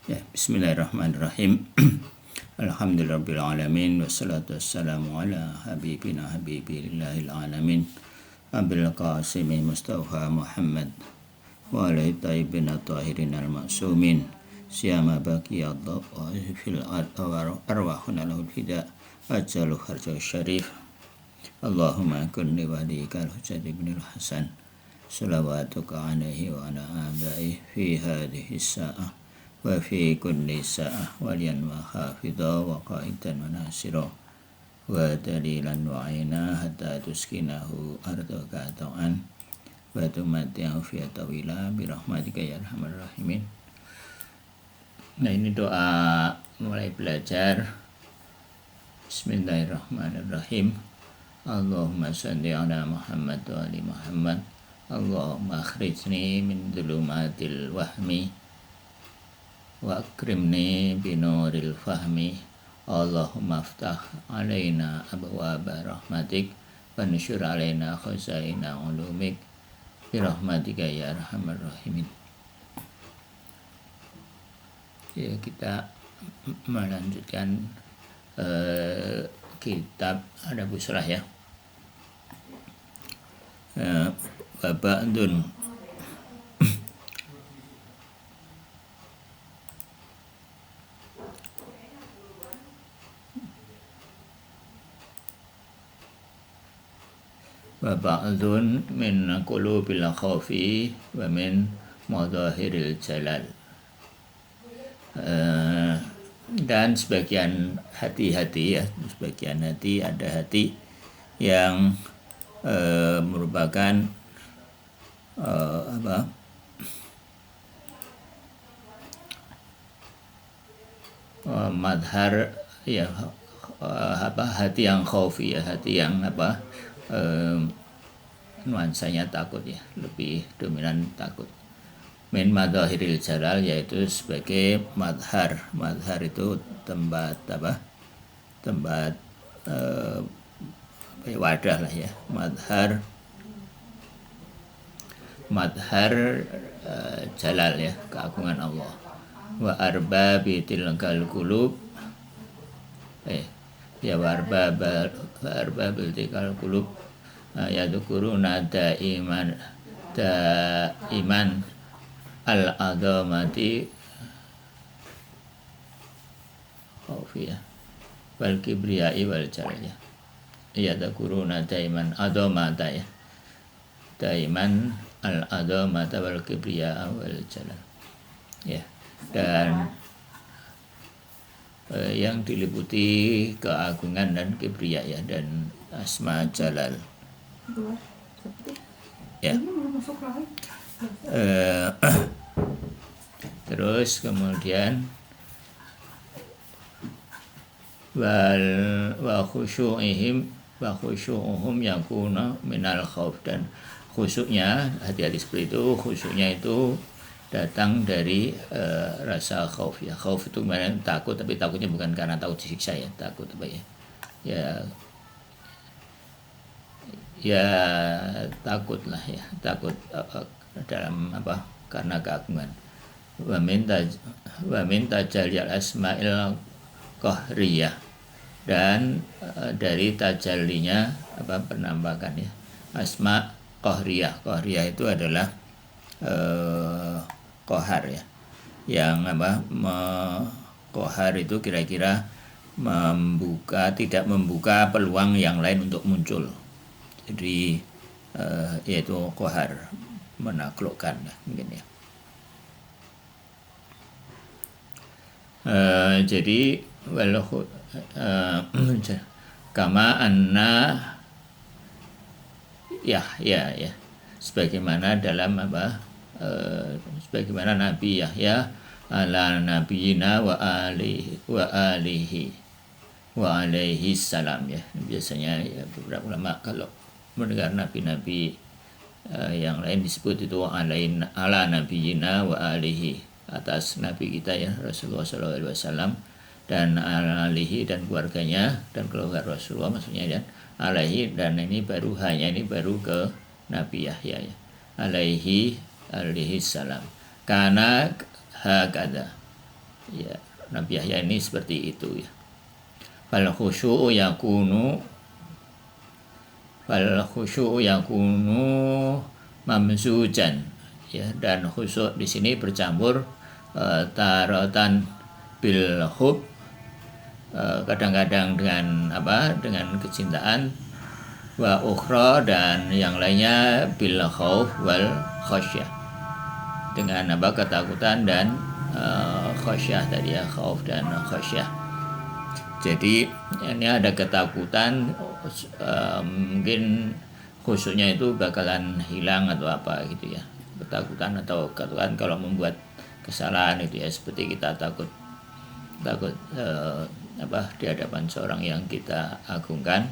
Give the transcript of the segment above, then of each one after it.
Ya, bismillahirrahmanirrahim. Alhamdulillahirabbil alamin wassalatu wassalamu ala habibina habibillahil alamin Abil Qasimi Mustafa Muhammad wa ala tayyibin tahirin al-ma'sumin siyama baqiyallahu fil arwahuna lahul fida ajalu harja syarif. Allahumma kulli waliyika al-Hujjat ibn al-Hasan salawatuka alaihi wa ala abaihi fi hadhihi sa'ah wa fi kulli sa'ah waliyan wa hafidha wa qaidan wa nasira wa dalilan wa aina hatta tuskinahu ardaka ta'an wa tumati'ahu fi tawila birahmatika ya arhamar rahimin. Nah, ini doa mulai belajar. Bismillahirrahmanirrahim. Allahumma salli ala Muhammad wa ali Muhammad. Allahumma akhrijni min dhulumatil wahmi wa akrimni binuril fahmi. Allahumma aftah alaina abwaaba rahmatik wa nusyur alaina khazaina ulumik birahmatika ya arhamar rahimin. Ya, kita melanjutkan kitab Adabus Surah ya. Baba'dun wa ba'dun min qulubil khawfi wa min madahiril jalal. Dan sebagian hati-hati ya, sebagian hati, ada hati yang merupakan madhar ya, hati yang khaufi ya, hati yang nuansanya takut ya, lebih dominan takut. Min madhahiril jalal, yaitu sebagai madhar. Madhar itu tempat tempat wadah lah ya. Madhar jalal ya, keagungan Allah. Wa arbabi tilkal qulub wa arbabil tilkal qulub yadhkuruna daiman al-adamati khawfiyah wal kibriyai wal jalal. Yadhkuruna daiman adamata ya, daiman al-adamata wal kibriya wal jalal ya. Dan yang diliputi keagungan dan kibriya ya, dan asma jalal ya. Terus kemudian wa khusyu'uhum yakuna minal khauf, dan khusyuknya, hati-hati seperti itu, khusyuknya itu datang dari rasa khauf ya. Khauf itu kemarin takut, tapi takutnya bukan karena takut disiksa ya, takut apa ya, ya takut lah ya, takut dalam karena keagungan. Wa min tajalliyal asma'il qahriyah, dan dari tajallinya penampakan ya, asma qahriyah. Qahriyah itu adalah qahar ya, yang qahar itu kira-kira tidak membuka peluang yang lain untuk muncul. Jadi yaitu qahar, menaklukkan mungkin ya. Jadi kama anna ya, sebagaimana dalam sebagaimana Nabi Yahya ala nabiyina wa alihi salam ya. Biasanya ya, beberapa ulama kalau mendengar nabi-nabi yang lain disebut itu ala nabiyina wa alihi, atas nabi kita ya, Rasulullah SAW, dan alihi dan keluarganya dan keluarga Rasulullah, maksudnya ya, alaihi, dan ini baru ke Nabi Yahya ya, alaihi salam. Karena hakada Ya, Nabi Yahya ini seperti itu ya. Fal khusyu'u yakunu mamzujan ya, dan khusyuk di sini bercampur taratan bil hub, kadang-kadang dengan dengan kecintaan, wa ukhra, dan yang lainnya bil khauf wal khasyah, dengan ketakutan dan khasyah tadi ya, khauf dan khasyah. Jadi ini ada ketakutan, mungkin khusyuknya itu bakalan hilang atau apa gitu ya, ketakutan kalau membuat kesalahan itu ya, seperti kita takut di hadapan seorang yang kita agungkan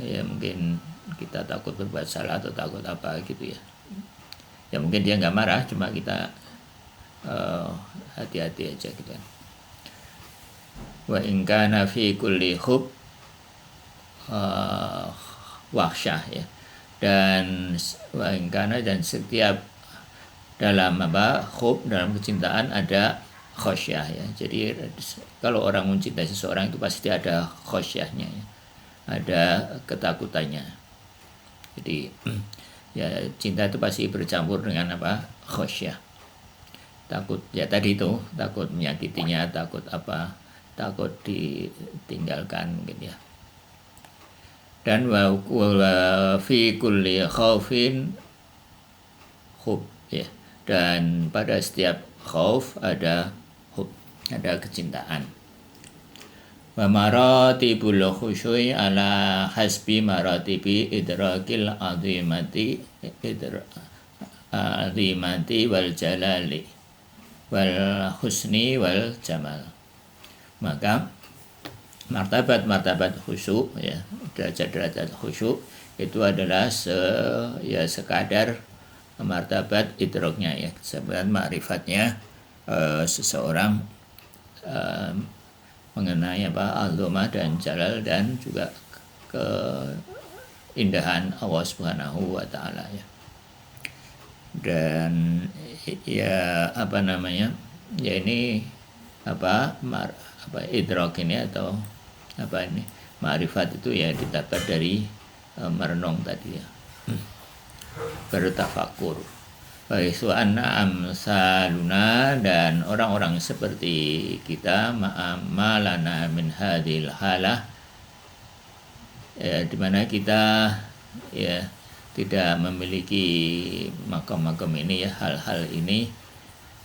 ya, mungkin kita takut berbuat salah atau takut apa gitu ya. Ya mungkin dia nggak marah, cuma kita hati-hati aja gitu kan. Wa in kana fi kulli khub wahsyah ya, dan wa in kana, dan setiap dalam khub, dalam kecintaan ada khosyah ya. Jadi kalau orang mencintai seseorang itu pasti ada khosyahnya ya, ada ketakutannya. Jadi ya, cinta itu pasti bercampur dengan khosyah. Takut ya, tadi itu takut menyakitinya, takut takut ditinggalkan gitu ya. Dan wa fi kulli khaufin hub ya, dan pada setiap khauf ada hub, ada kecintaan. Wa maratibul khusyui ala hasbi maratibi idrakil azimati wal jalali wal husni wal jamal. Maka martabat khusyuk ya, derajat-derajat khusyuk itu adalah sekadar martabat idraknya ya, sebenarnya ma'rifatnya seseorang mengenai azamah dan jalal, dan juga keindahan Allah Subhanahu wa taala ya. Dan ya ya ini idrak ini atau ini ma'rifat itu ya didapat dari merenung tadi ya, bertafakur. Wa anna amsaluna, dan orang-orang seperti kita, ma'amalana min hadhil halah ya, dimana kita ya tidak memiliki makam-makam ini ya, hal-hal ini,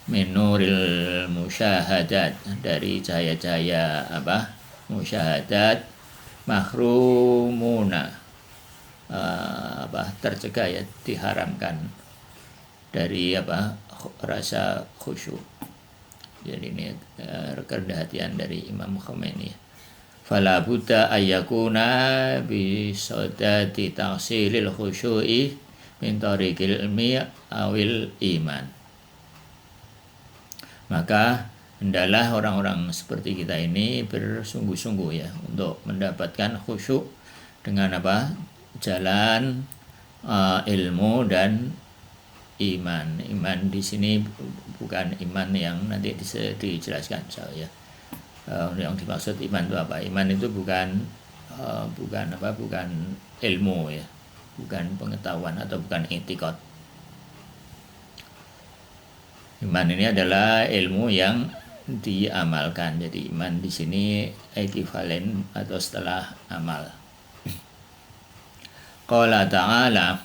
minuril musyahadat, dari cahaya-cahaya musyahadat, mahrumuna tercegah ya, diharamkan dari rasa khusyuk. Jadi ini kerendahan hatian dari Imam Khomeini. Fala buddha ayyakuna bi sadati tahsilil khusyu'i min tariqil ilmi awil iman. Maka hendaklah orang-orang seperti kita ini bersungguh-sungguh ya untuk mendapatkan khusyuk dengan jalan ilmu dan iman. Iman di sini bukan iman yang nanti dijelaskan saya. Yang dimaksud iman itu apa? Iman itu bukan ilmu ya, bukan pengetahuan atau bukan i'tiqad. Iman ini adalah ilmu yang diamalkan. Jadi iman di sini ekivalen atau setelah amal. Qala ta'ala,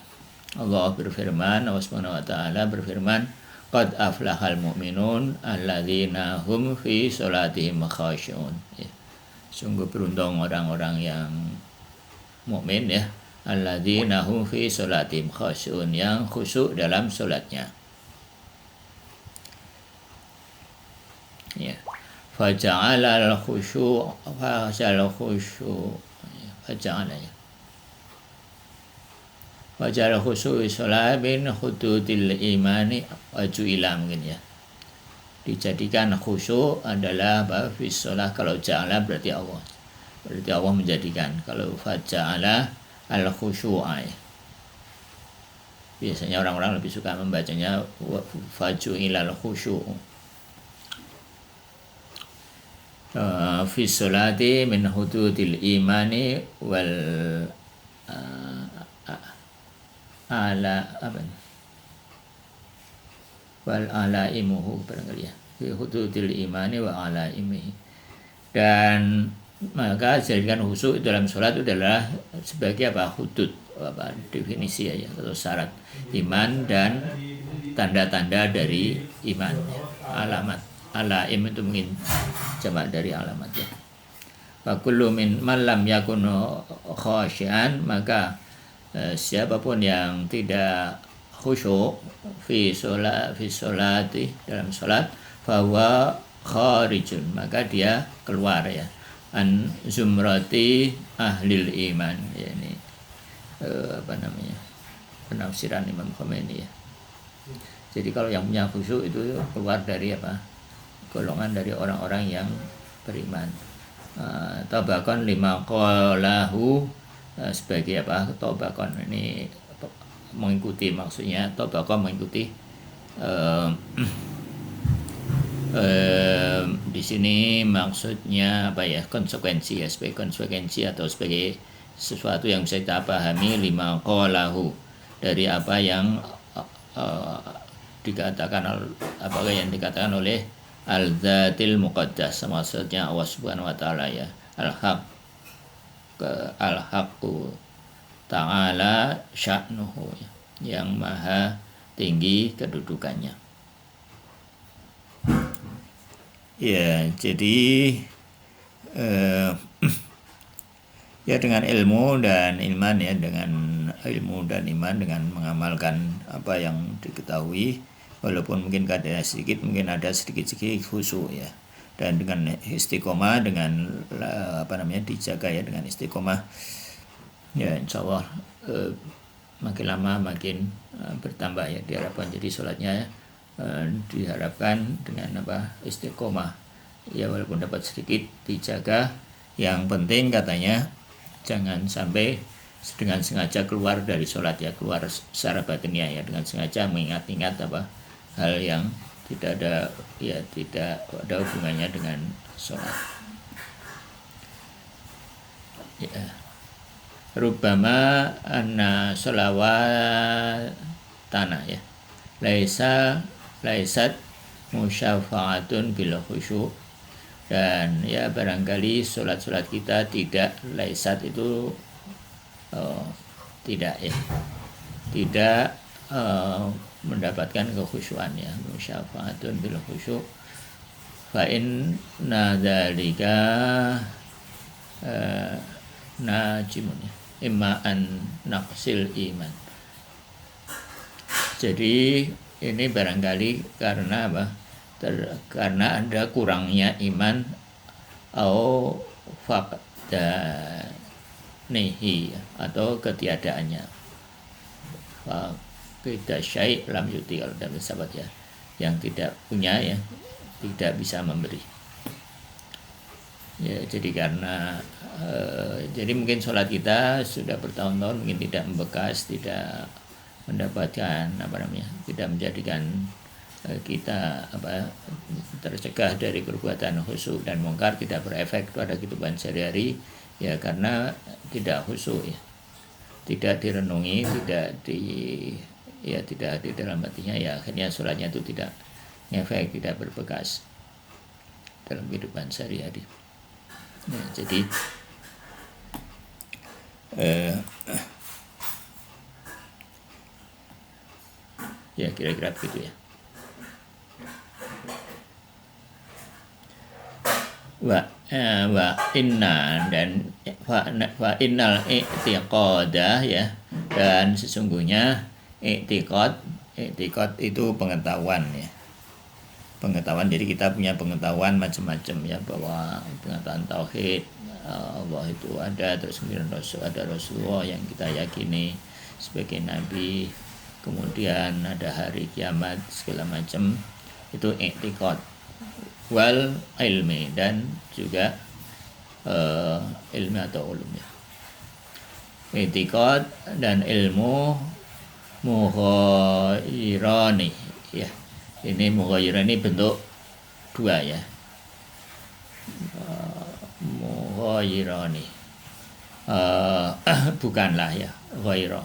Allah berfirman, Allah Subhanahu wa taala berfirman, qad aflahal mu'minun alladzina hum fi sholatihim khashi'un. Ya. Sungguh beruntung orang-orang yang mukmin ya, alladzina hum fi sholatihim khashi'un, yang khusyuk dalam salatnya. Ya. Faja'ala al-khusyu' faja'ala ya. Wajah khusyuk sholat bin hududil imani waju'ilah, mungkin ya, dijadikan khusyuk adalah fi sholat. Kalau ja'ala berarti Allah menjadikan. Kalau faja'ala al khusyu'a ya. Biasanya orang-orang lebih suka membacanya faju'ilal khusyuk. fi sholati min hududil imani wal ala apa nih? Wal alaimuhu barangkali ya, fi hududil imani wa alaimihi. Dan maka jadikan khusyuk dalam sholat itu adalah sebagai apa, hudud, apa definisi ya, atau syarat iman dan tanda-tanda dari iman ya. Alamat alaim itu mungkin jamak dari alamat ya. Wa kullu min man lam yakun khasyian, maka siapapun yang tidak khusyuk fi sholati dalam sholat, bahwa kharijun, maka dia keluar ya, an zumrati ahlil iman ya. Ini apa namanya, penafsiran Imam Khomeini ya. Jadi kalau yang punya khusyuk itu keluar dari apa, golongan dari orang-orang yang beriman. Tabakon lima qalahu, sebagai apa, tabakon ini mengikuti, maksudnya tabakon mengikuti di sini maksudnya apa ya, konsekuensi ya, sebagai konsekuensi atau sebagai sesuatu yang bisa kita pahami, lima qalahu, dari apa yang dikatakan, apakah yang dikatakan oleh al-dzatil muqaddas, maksudnya Allah Subhanahu wa taala ya, al-haqqu ta'ala sya'nuhu, yang maha tinggi kedudukannya. Ya, jadi ya dengan ilmu dan iman ya, dengan ilmu dan iman, dengan mengamalkan apa yang diketahui, walaupun mungkin kadang sedikit, mungkin ada sedikit-sedikit khusyuk ya, dan dengan istiqomah, dengan apa namanya, dijaga ya dengan istiqomah ya, insya Allah makin lama makin bertambah ya diharapkan. Jadi sholatnya diharapkan dengan apa, istiqomah ya, walaupun dapat sedikit dijaga. Yang penting katanya jangan sampai dengan sengaja keluar dari sholat ya, keluar secara batinnya ya, dengan sengaja mengingat-ingat apa hal yang tidak ada ya, tidak ada hubungannya dengan sholat ya. Rubbama anna sholawatana ya laisat musyafa'atun bil khusyuk, dan ya barangkali sholat-sholat kita tidak, laisat itu tidak ya, tidak mendapatkan kekhusyuan ya, musyafa'atun bil khusyuk. Fa inna dzalika najimun ya, imma an naqsil iman. Jadi ini barangkali karena apa, karena ada kurangnya iman, atau faqdanihi, atau ketiadaannya. Kita syai' lam yuti, kalau dalam sahabat ya, yang tidak punya ya tidak bisa memberi ya. Jadi karena jadi mungkin sholat kita sudah bertahun-tahun mungkin tidak membekas, tidak mendapatkan apa namanya, tidak menjadikan kita apa, tercegah dari perbuatan khusyuk dan mungkar, tidak berefek pada kehidupan sehari-hari ya, karena tidak khusyuk ya, tidak direnungi, tidak di dalam hatinya ya, akhirnya sholatnya itu tidak ngefek, tidak berbekas dalam kehidupan sehari-hari ya. Jadi ya kira-kira begitu ya. Wa inna, dan wa innal i'tiqadah ya, dan sesungguhnya i'tiqad itu pengetahuan ya, pengetahuan. Jadi kita punya pengetahuan macam-macam ya, bahwa pengetahuan tauhid, Allah itu ada, terus kemudian ada Rasulullah yang kita yakini sebagai nabi, kemudian ada hari kiamat segala macam, itu i'tiqad. Wal ilmi, dan juga ilmi atau ulum ya. I'tiqad dan ilmu mughayyirani ya. Ini mughayyirani bentuk dua ya, ghairani. Bukanlah ya, ghaira.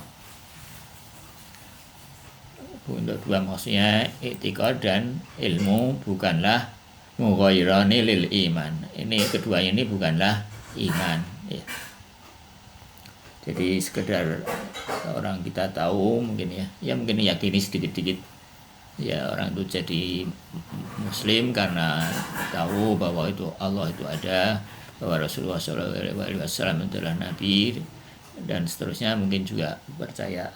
Untuk dua maksudnya i'tiqad dan ilmu bukanlah mughairani lil iman. Ini keduanya ini bukanlah iman ya. Jadi sekedar orang kita tahu mungkin ya mungkin yakini sedikit-sedikit ya, orang itu jadi muslim karena tahu bahwa itu Allah itu ada, bahwa Rasulullah SAW adalah Nabi dan seterusnya. Mungkin juga percaya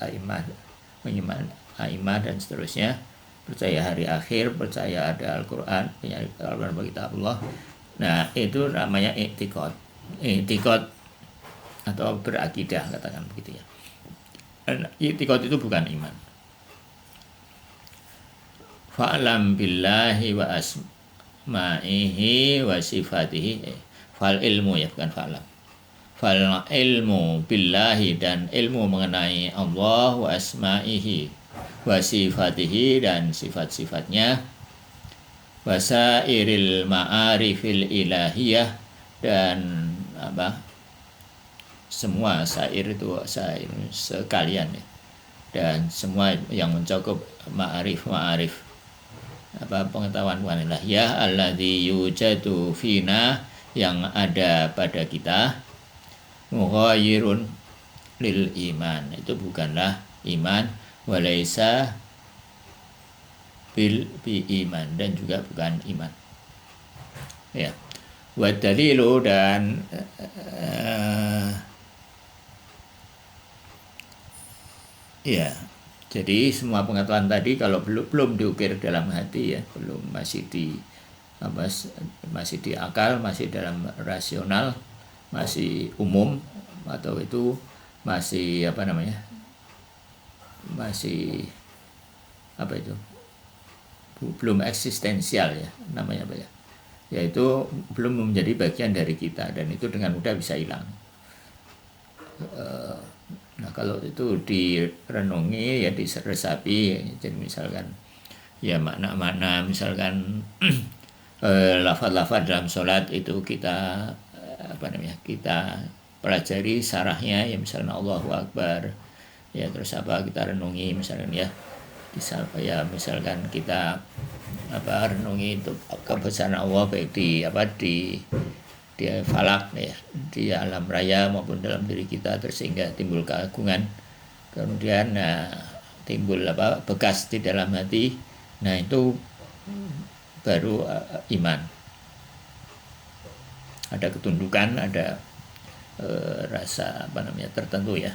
mengiman aimah dan seterusnya, percaya hari akhir, percaya ada Al-Quran, Al-Quran bagi Allah. Nah itu namanya i'tiqad atau berakidah, katakan begitu ya. I'tiqad itu bukan iman. Fa'lam billahi wa asma'ihi wa sifatihi. Fal ilmu ya, bukan fa'lam. Fal ilmu billahi, dan ilmu mengenai Allah, wa asma'ihi wa sifatihi, dan sifat-sifatnya, wasairil ma'arifil ilahiyah, dan semua sair itu sair sekalian ya, dan semua yang mencakup ma'arif pengetahuan ilahiyah, alladzi yujadu fina, yang ada pada kita, mughayyirun lil iman, itu bukanlah iman, walaisa bi iman, dan juga bukan iman ya. Wa dalilu, dan ya, jadi semua pengetahuan tadi kalau belum diukir dalam hati ya, masih di akal, masih dalam rasional, masih umum, atau itu masih belum eksistensial ya, namanya apa ya, yaitu belum menjadi bagian dari kita, dan itu dengan mudah bisa hilang. Nah kalau itu direnungi ya, diresapi, jadi misalkan ya makna-makna, misalkan lafaz-lafaz dalam sholat itu kita kita pelajari sarahnya ya, misalnya Allahu Akbar ya, terus kita renungi misalkan ya, misalkan kita renungi untuk kebesaran Allah, baik di falak ya, di alam raya maupun dalam diri kita, sehingga timbul keagungan, kemudian timbul bekas di dalam hati. Nah itu baru iman, ada ketundukan, ada rasa tertentu ya,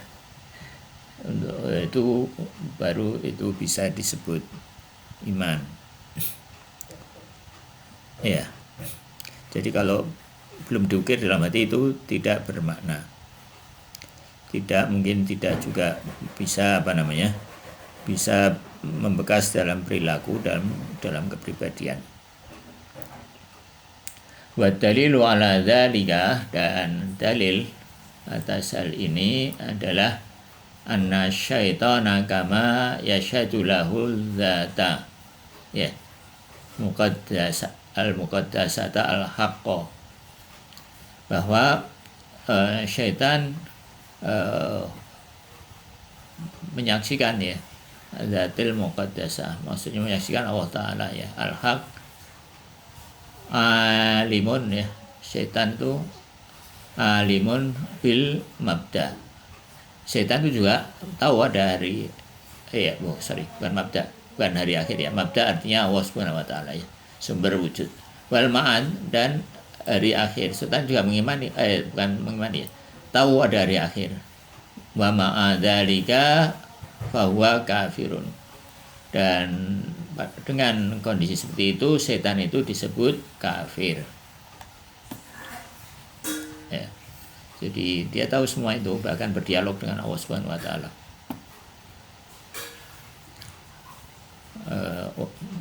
untuk itu baru itu bisa disebut iman ya. Jadi kalau belum diukir dalam hati itu tidak bermakna, mungkin tidak juga bisa bisa membekas dalam perilaku, dalam kepribadian. Wa dalilu ala dzalika, dan dalil atas hal ini adalah anna syaitana kama yashhadu lahu dzata ya, muqaddasata al-haqqa, bahwa syaitan menyaksikan ya, zatil muqaddasah, maksudnya menyaksikan Allah Ta'ala ya, al-haq, alimun ya, syaitan itu alimun bil mabda, syaitan itu juga tahu ada hari bukan mabda, bukan hari akhir ya, mabda artinya Allah Subhanahu wa Ta'ala ya, sumber wujud, wal ma'ad, dan hari akhir. Setan juga bukan mengimani ya, tahu ada hari akhir. Wa ma'adzalika fahuwa kafirun, dan dengan kondisi seperti itu setan itu disebut kafir ya. Jadi dia tahu semua itu, bahkan berdialog dengan Allah Subhanahu wa Ta'ala.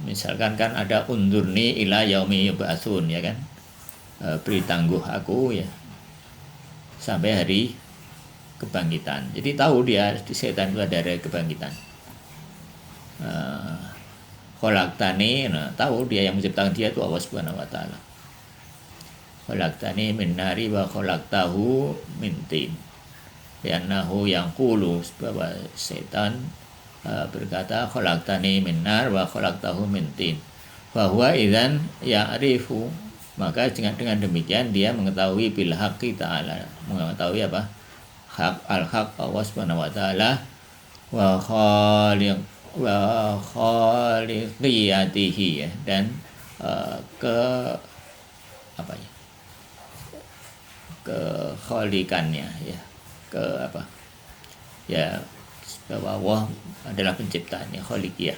Misalkan kan ada undurni ila yaumi yub'atsun ya kan, beri tangguh aku ya sampai hari kebangkitan. Jadi tahu dia, setan itu ada hari kebangkitan. Khalaqtani, tahu dia yang menciptakan dia itu Allah Subhanahu wa Ta'ala. khalaqtani min nari wa khalaqtahu min tin. Li'annahu yaqulu, bahwa setan berkata khalaqtani min nar wa khalaqtahu min tin. Bahwa idzan ya'rifu, maka dengan demikian dia mengetahui bil haqqi ta'ala, mengetahui apa? Hak, al-haq Allah Subhanahu wa taala, wa khaliqiyatihi, ya, dan ke apa ya? Kekhalikannya, ya. Ke apa? Ya, bahwa Allah adalah penciptanya, khaliqiyah.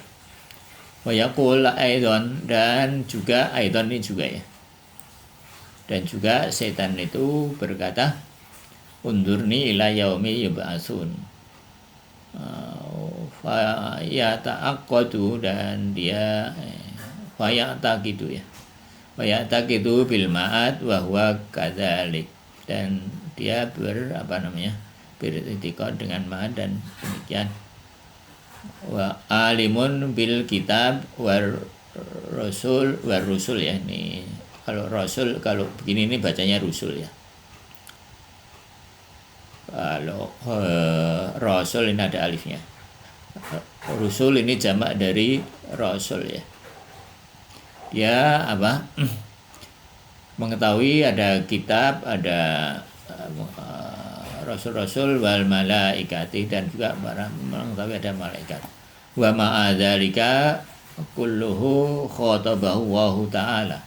Wa yaqul aidan, dan juga aidan ini juga, ya. Dan juga setan itu berkata, undurni ila yaumi yub'atsun. Fa yata'aqqadu, dan dia fa ya'taqidu, ya. Fa ya'taqidu bil ma'ad wa huwa kadzalik, dan dia beritikad dengan ma'ad, dan demikian. Wa alimun bil kitab war rusul, ya. Ini kalau rasul, kalau begini ini bacanya rusul, ya. Kalau rasul ini ada alifnya. Rusul ini jamak dari rasul, ya. Dia apa? Mengetahui ada kitab, ada rasul-rasul wal malaikati, dan juga mengetahui ada malaikat. Wa ma'adzalika kulluhu khatabahu Allahu ta'ala.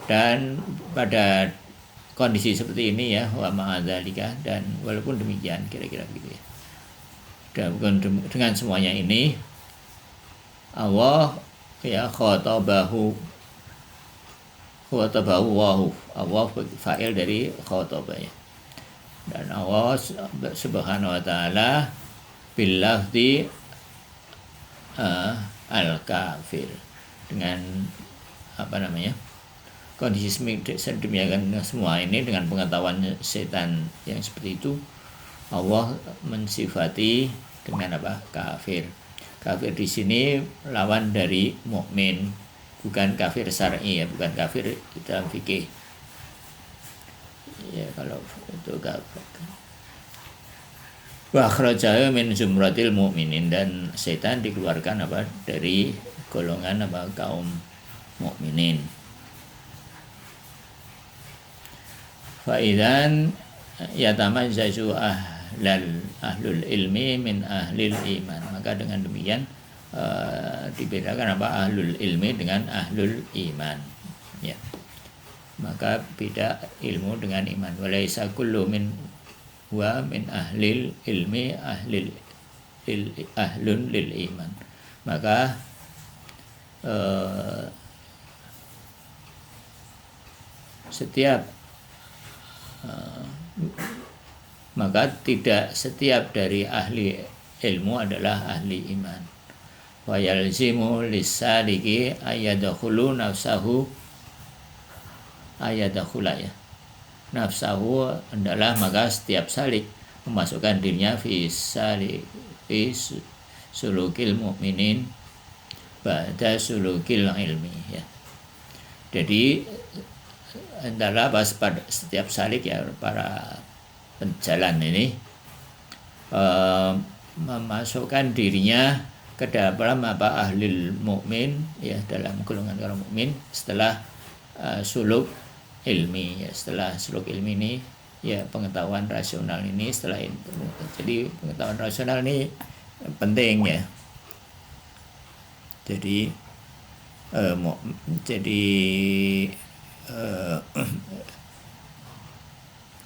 Dan pada kondisi seperti ini, ya, wa ma'adzalika, dan walaupun demikian, kira-kira begitu, ya. Dan dengan semuanya ini Allah, ya, khatabahu Allahu, Allah fa'il dari khatabanya. Dan Allah Subhanahu wa taala bil lafzi al-kafir, dengan kondisi sedemikian semua ini, dengan pengetahuan setan yang seperti itu, Allah mensifati dengan apa? Kafir. Kafir di sini lawan dari mukmin, bukan kafir syar'i, ya, bukan kafir dalam fikih. Ya, kalau itu kafir. Wa akhrajahu min zumratil mu'minin, dan setan dikeluarkan apa? Dari golongan kaum mukminin. Fa'idan yatamazzazu ahlul ilmi min ahlil iman, maka dengan demikian dibedakan apa? Ahlul ilmi dengan ahlul iman, ya. Maka beda ilmu dengan iman. Walaisa kullu min wa min ahlil ilmi ahlun lil iman. Maka maka tidak setiap dari ahli ilmu adalah ahli iman. Wa yalzimu lisaliki ayadakhulu nafsahu, ya. Nafsahu adalah, maka setiap salik memasukkan dirinya fi sulukil mu'minin ba'da sulukil ilmi, ya. Jadi adalah pada setiap salik, ya, para penjalan ini memasukkan dirinya ke dalam apa? Ahlil mukmin, ya, dalam golongan orang mukmin setelah suluk ilmi, ya. Setelah suluk ilmi ini, ya, pengetahuan rasional ini setelah itu. Jadi pengetahuan rasional ini penting, ya. Jadi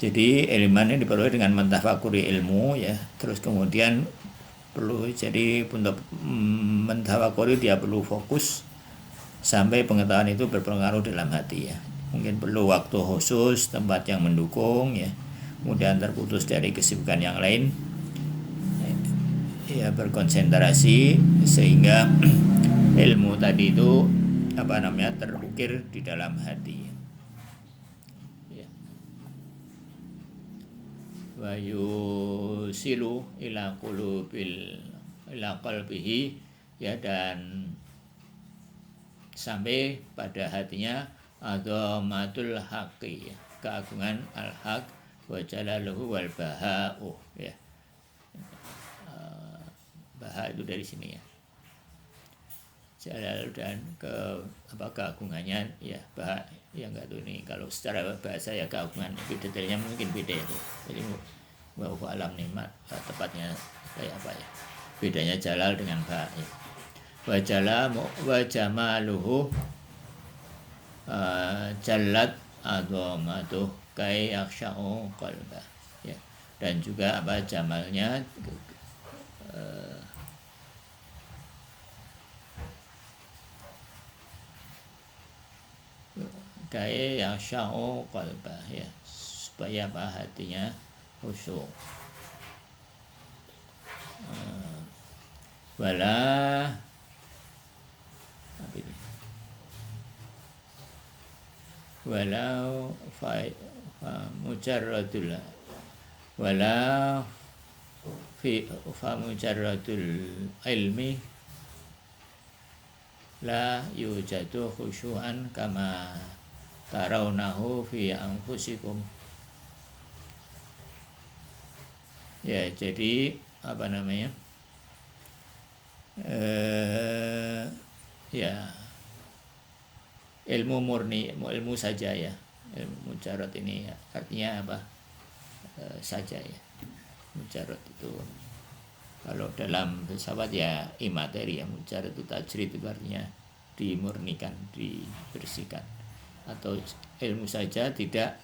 jadi ilmu ini diperoleh dengan mentafakuri ilmu, ya. Terus kemudian perlu, jadi untuk mentafakuri dia perlu fokus sampai pengetahuan itu berpengaruh dalam hati, ya. Mungkin perlu waktu khusus, tempat yang mendukung, ya. Kemudian terputus dari kesibukan yang lain, ya, berkonsentrasi sehingga ilmu tadi itu terukir di dalam hati. Wa yusilu ila qalbihi, ya, dan sampai pada hatinya Azamatul haqqi, keagungan al-haq, wa jalaluhu wal baha'u, ya. Baha itu dari sini ya. Jalal dan keagungannya ya, baha ya enggak tuh ini kalau secara bahasa ya keagungan, detailnya mungkin beda itu. Jadi bahwa alam nikmat tepatnya kayak apa ya? Bedanya jalal dengan baha ya. Wa jamaluhu jallat azamatuh kai yaksha'u qalba ya. Dan juga apa jamalnya kai yaksha'u qalba ya, supaya apa hatinya khusyuk. Wala walau fa mujarradul wala fi fa mujarradul ilmi la yujadu khusyu'an kama tarawnahu fi anfusikum. Ya, jadi apa namanya? Ya, ilmu murni, ilmu saja ya. Ilmu mujarrad ini ya, artinya apa? Saja ya. Mujarrad itu kalau dalam filsafat ya imateri ya, mujarrad itu tajrid itu artinya dimurnikan, dibersihkan. Atau ilmu saja tidak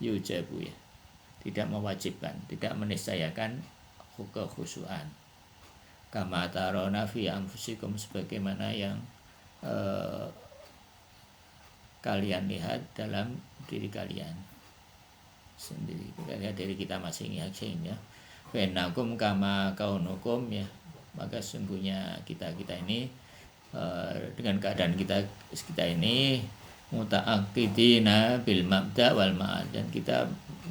yujabu ya, tidak mewajibkan, tidak meniscayakan kekhusyuan. Kama tarona fi anfusikum, sebagaimana yang kalian lihat dalam diri kalian sendiri, lihat dari kita masing-masing ya. Fenakum kama kaunukum ya, maka sungguhnya kita ini dengan keadaan kita ini muta'aqidina bil mabda wal ma'ad, dan kita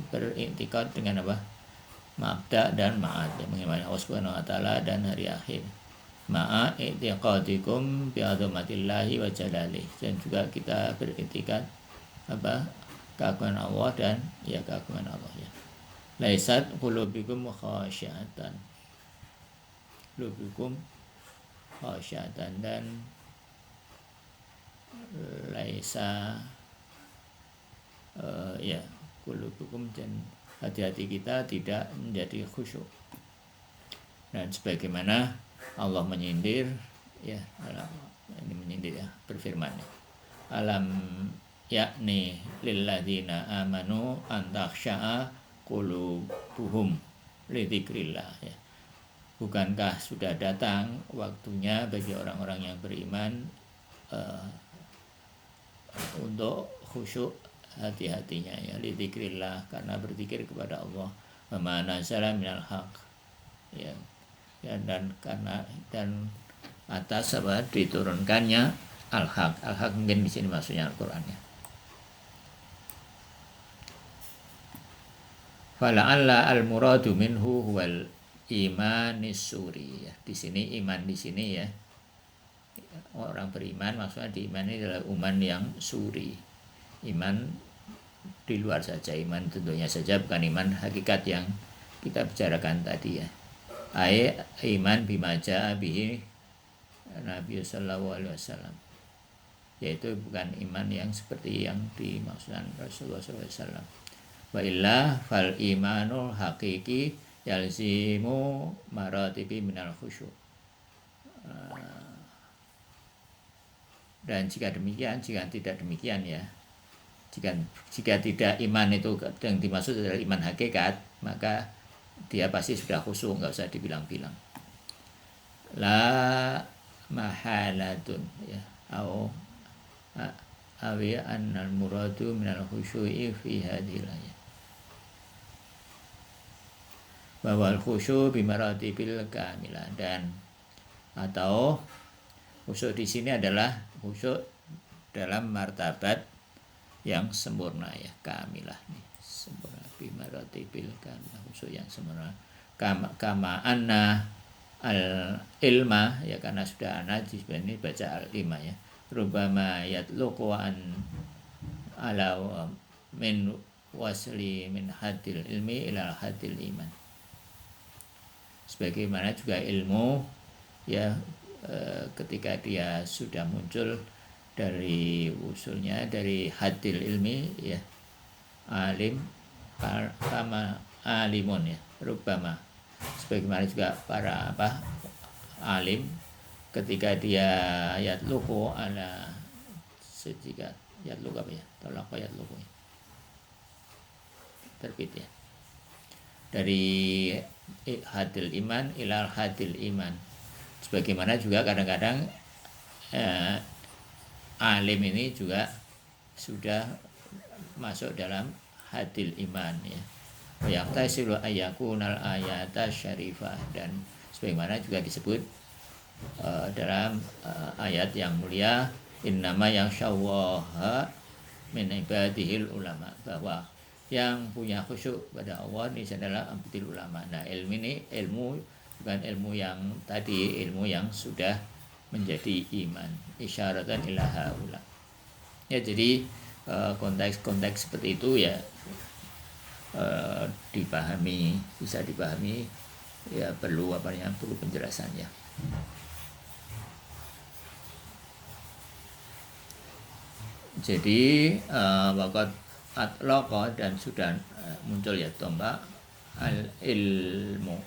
beriktikad dengan apa? Mabda dan ma'ad, yang mengenai Allah Subhanahu wa taala dan hari akhir. Ma'a i'tiqadikum bi azamatillahi wa jalalihi, dan juga kita beriktikad apa? Keagungan Allah dan ya keagungan Allah ya. Laisat qulubikum khasyiatan, qulubikum khasyiatan, dan laisa ya qulubukum, dan hati-hati kita tidak menjadi khusyuk. Dan sebagaimana Allah menyindir ya, ini menyindir ya, berfirman ya, alam yakni lilladzina amanu an takhsha'a qulubuhum li dzikrillah ya. Bukankah sudah datang waktunya bagi orang-orang yang beriman untuk khusyuk hati-hatinya ya, li dzikrillah, karena berzikir kepada Allah, wa ma nazala minal haq ya, dan karena dan atas apa diturunkannya al-haq. Al-haq mungkin di sini maksudnya Al-Qur'an ya. Fala'alla al-muradu minhu huwal imanis suri ya. Di sini iman di sini ya, orang beriman maksudnya di iman ini adalah iman yang suri, iman di luar saja, iman tentunya saja bukan iman hakikat yang kita bicarakan tadi ya. Iman bima ja'a bihi Nabi sallallahu alaihi wasallam, yaitu bukan iman yang seperti yang dimaksudkan Rasulullah sallallahu alaihi wasallam. Wa illa fal imanul haqiqi yalzimu maratibi minal khusyuk. Dan jika tidak demikian ya, jika tidak iman itu yang dimaksud adalah iman hakikat, maka dia pasti sudah khusyuk, nggak usah dibilang-bilang. La mahalatun ya, awi annal muradu minal khusyu'i fi hadhil ayat, bahwa khusyuk bimaratibil kamilah, dan atau khusyuk di sini adalah khusyuk dalam martabat yang sempurna ya, kamilah nih, sempurna bimaratibil kamilah, khusyuk yang sempurna. Kama anna al ilma ya, karena sudah ana ini baca al ilma ya, rubama yatluqu an ala min wasli min hadil ilmi ila hadil iman. Sebagaimana juga ilmu ya ketika dia sudah muncul dari usulnya dari hadil ilmi ya alim kama alimun ya rubama, sebagaimana juga para alim ketika dia yatluqu ala sejika yatluqu apa ya tolak yatluqu terbit ya dari hadil iman ilal hadil iman, sebagaimana juga kadang-kadang alim ini juga sudah masuk dalam hadil iman ya yaktasilu ayakunal ayata syarifah, dan sebagaimana juga disebut dalam ayat yang mulia innama yang syawaha min ibadihil ulama, bahwa yang punya khusyuk pada Allah ini adalah abdul ulama. Nah ilmu ini bukan ilmu yang tadi, ilmu yang sudah menjadi iman, isyaratan ila haula ya. Jadi konteks-konteks seperti itu ya dipahami, bisa dipahami ya, perlu perlu penjelasannya. Jadi waqad atlaqa, dan sudah muncul ya tombak al ilmu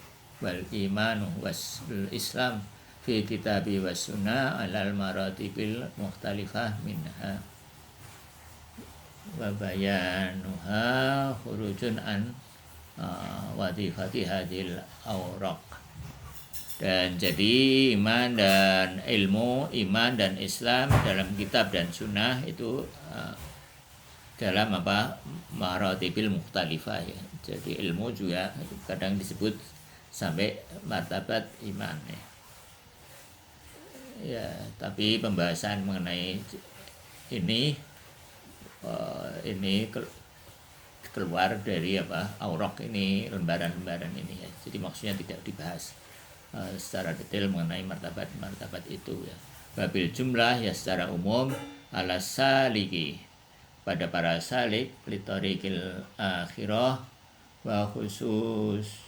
wal imanu was islam fi kitabi was sunnah alal maratibil mukhtalifah minha wa bayanuha khurujun an wadifati hadil awraq. Dan jadi iman dan ilmu, iman dan Islam dalam kitab dan sunnah itu dalam maratibil mukhtalifah ya. Jadi ilmu juga kadang disebut sampai martabat iman ya. Ya, tapi pembahasan mengenai ini keluar dari auraq ini, lembaran-lembaran ini ya. Jadi maksudnya tidak dibahas secara detail mengenai martabat itu ya. Babil jumlah ya secara umum ala saliki, pada para salik litorikil akhirah wa khusus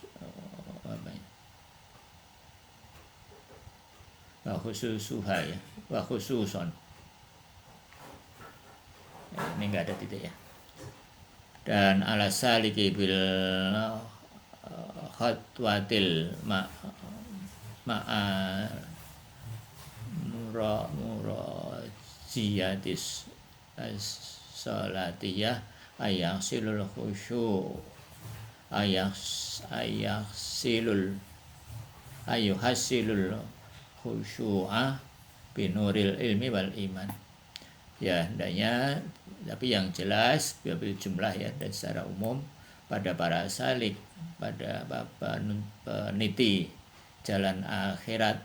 wa khususuha ya wa khususon, ini enggak ada titik ya. Dan ala saliki bil khatwatil murajiyatis salatiyah ayahsilul khusyu ayuhasilul khusyu'ah binuril ilmi wal iman ya. Hendaknya, tapi yang jelas bil jumlah ya, dan secara umum pada para salik, pada peniti jalan akhirat,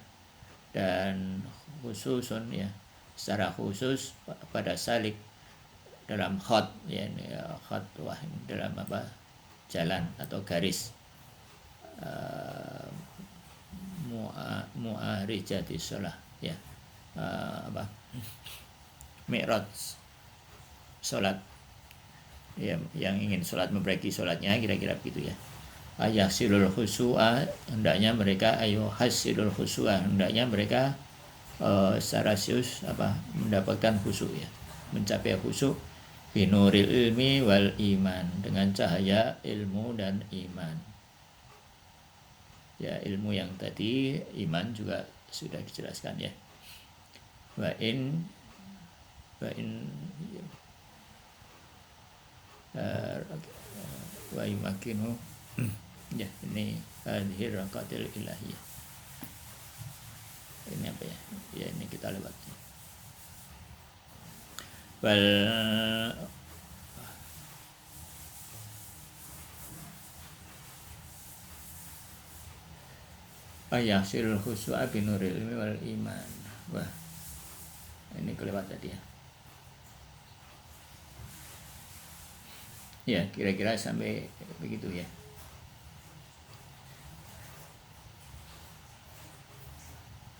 dan khususun ya secara khusus pada salik dalam khot ya, khotwah dalam jalan atau garis mu'arijati sholah ya, mi'raj sholat ya, yang ingin sholat memperbaiki sholatnya, kira-kira begitu ya. Ayahsilul khusu'a, hendaknya mereka hasilul khusu'a, hendaknya mereka secara serius mendapatkan khusyuk ya, mencapai khusyuk binuril ilmi wal iman, dengan cahaya ilmu dan iman ya. Ilmu yang tadi, iman juga sudah dijelaskan ya. Wa in wa yumakinu ya, ini hadhir raqatil ilahiyah. Ini apa ya? Ya ini kita lewati. Wal ayahsil khusu'a binuril ilmi wal iman. Wah, ini kelewat tadi ya. Ya, kira-kira sampai begitu ya.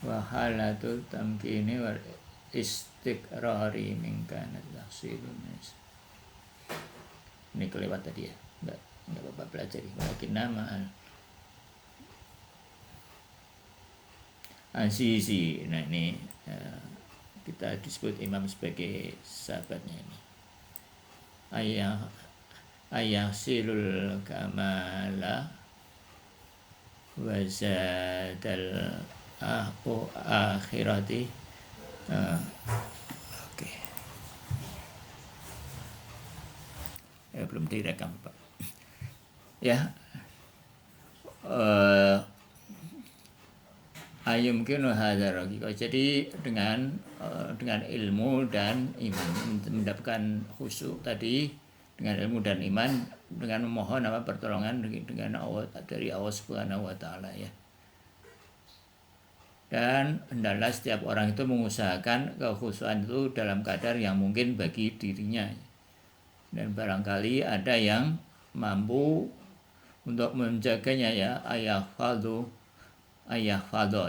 Wa halatul tamkini wal istiqrari mingkana tahsilun. Ini kelewat tadi ya, enggak Bapak pelajari. Walakin nama Azizi. Nah ini kita disebut imam sebagai sahabatnya ini. Ayah silul kamala wazadal akhirati. Oke. Belum direkam Pak. Ya. Ayumkinu hadzal raqiqa. Jadi dengan ilmu dan iman mendapatkan khusyuk tadi, dengan ilmu dan iman, dengan memohon pertolongan dengan Allah, dari Allah Subhanahu wa taala ya. Dan hendaklah setiap orang itu mengusahakan kekhusyuan itu dalam kadar yang mungkin bagi dirinya. Dan barangkali ada yang mampu untuk menjaganya ya, ayah faldo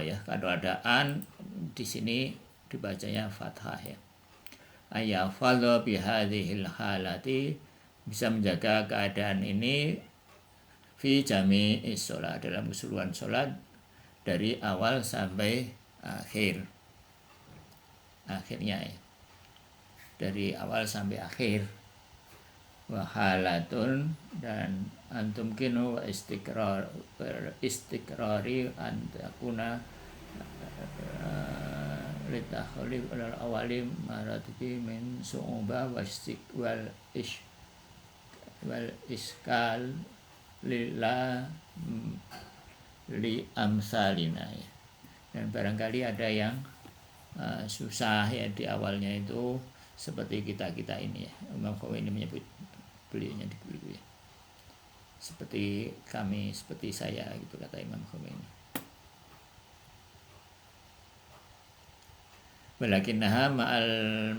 ya. Kalau ada an di sini dibacanya fathah ya. Ayah faldo bihadhil halati, bisa menjaga keadaan ini fi jami'is sholat, dalam keseluruhan sholat dari awal sampai akhirnya ya, dari awal sampai akhir. Wahalatun, dan antum kinu istiqrari antakuna litakhlif alal awali maratibi min su'ubah wal iskal lillah li amsalina ya. Dan barangkali ada yang susah ya di awalnya itu, seperti kita ini ya. Imam Khomeini menyebut beliaunya dulu ya, seperti kami, seperti saya gitu, kata Imam Khomeini. Walakinnaha ma'al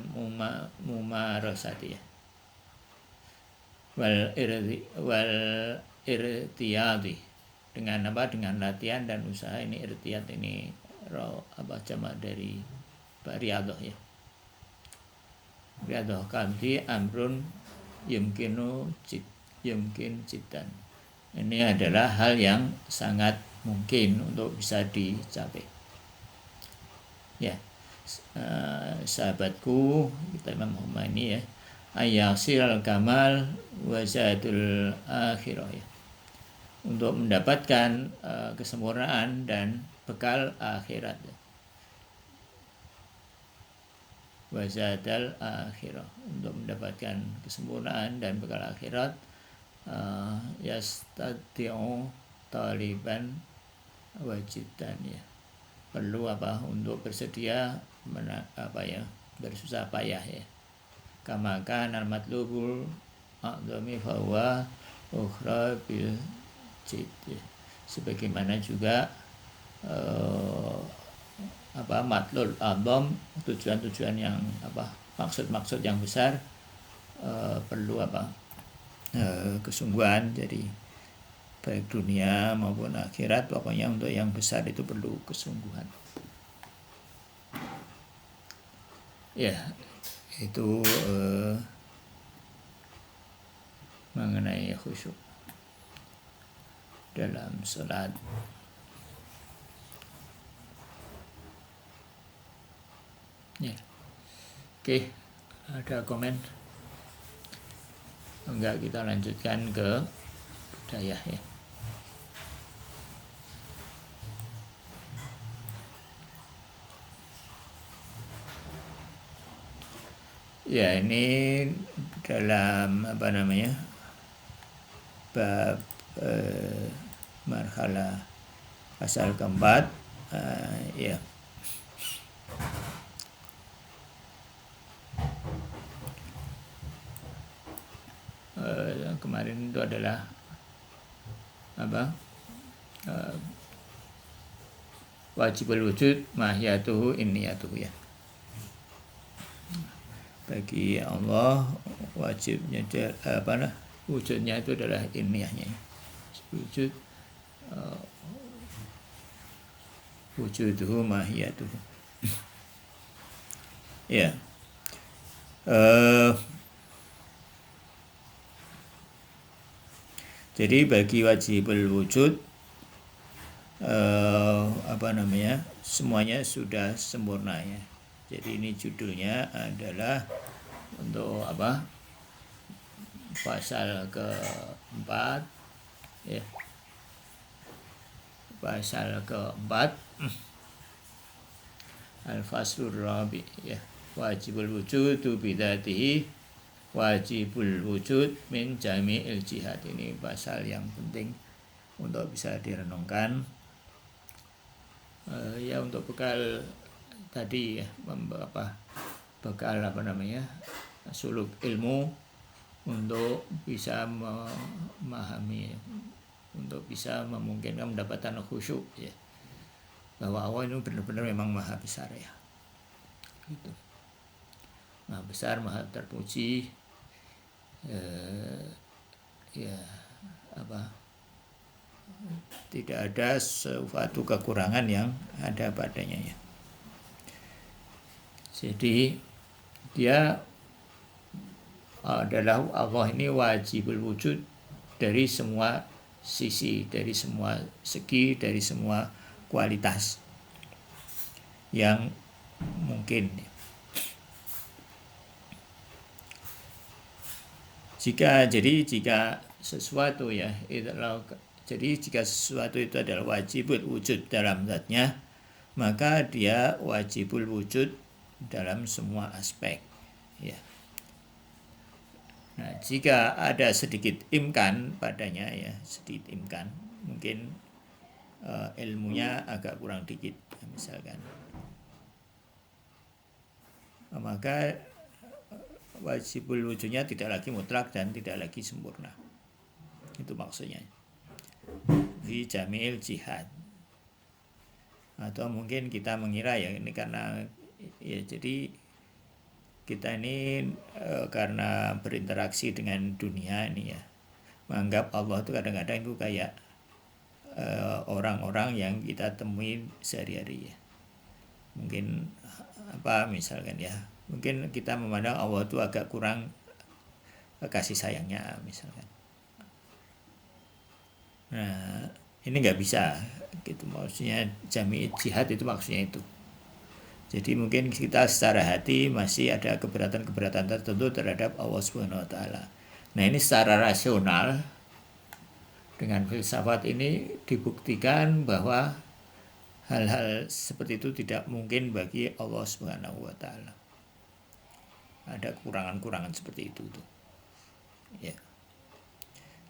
mumarasati ya, wal irtiyadi, dengan dengan latihan dan usaha. Ini irtiyad, ini jamak dari riyadhah ya. Riyadhah kalbi amrun yumkin jiddan. Ini adalah hal yang sangat mungkin untuk bisa dicapai. Ya, sahabatku, kita Imam Khomeini ya, ayasil kamal wazadul akhirah ya, untuk mendapatkan kesempurnaan dan bekal akhirat ya. Wazadal akhirah, untuk mendapatkan kesempurnaan dan bekal akhirat. Yastati'u taliban wajidan ya, perlu untuk bersedia bersusah payah ya. Kama kana al-matlubul a'dhami fa huwa ukhra bil jid ya. Sebagaimana juga matlul adham, tujuan-tujuan yang maksud-maksud yang besar, perlu kesungguhan. Jadi baik dunia maupun akhirat, pokoknya untuk yang besar itu perlu kesungguhan ya. Itu mengenai khusyuk dalam salat. Ya. Oke, ada komen? Enggak, kita lanjutkan ke budaya ya. Ya, ini dalam bab marhalah asal keempat ya. Kemarin itu adalah wajibul wujud mahiyatuhu inniyatuhu ya. Bagi Allah wajibnya wujudnya itu adalah inniyahnya. Wujud wujuduhu mahiyatuhu. Ya. Eh, jadi bagi wajibul wujud semuanya sudah sempurna ya. Jadi ini judulnya adalah untuk pasal keempat ya, pasal keempat al-faslur rabi ya, wajibul wujud bidatihi wajibul wujud min jami'il jihad. Ini pasal yang penting untuk bisa direnungkan ya, untuk bekal tadi ya, bekal suluk ilmu untuk bisa memahami, untuk bisa memungkinkan mendapatkan khusyuk ya, bahwa Allah ini benar-benar memang maha besar ya, gitu. Maha besar, maha terpuji ya, tidak ada suatu kekurangan yang ada padanya ya. Jadi dia adalah Allah ini wajibul wujud dari semua sisi, dari semua segi, dari semua kualitas yang mungkin. Jika sesuatu ya jika sesuatu itu adalah wajibul wujud dalam zatnya, maka dia wajibul wujud dalam semua aspek ya. Nah, jika ada sedikit imkan padanya ya, sedikit imkan, mungkin ilmunya agak kurang dikit misalkan, maka wajibul wujudnya tidak lagi mutlak dan tidak lagi sempurna. Itu maksudnya di jamil jihad. Atau mungkin kita mengira ya, ini karena ya, jadi kita ini karena berinteraksi dengan dunia ini ya, menganggap Allah itu kadang-kadang itu kayak orang-orang yang kita temui sehari-hari ya. Mungkin misalkan ya, mungkin kita memandang Allah itu agak kurang kasih sayangnya misalkan. Nah, ini nggak bisa gitu, maksudnya jami jihad itu maksudnya itu. Jadi mungkin kita secara hati masih ada keberatan-keberatan tertentu terhadap Allah Subhanahu wa taala. Nah, ini secara rasional dengan filsafat ini dibuktikan bahwa hal-hal seperti itu tidak mungkin bagi Allah Subhanahu wa taala. Ada kekurangan-kekurangan seperti itu tuh. Ya.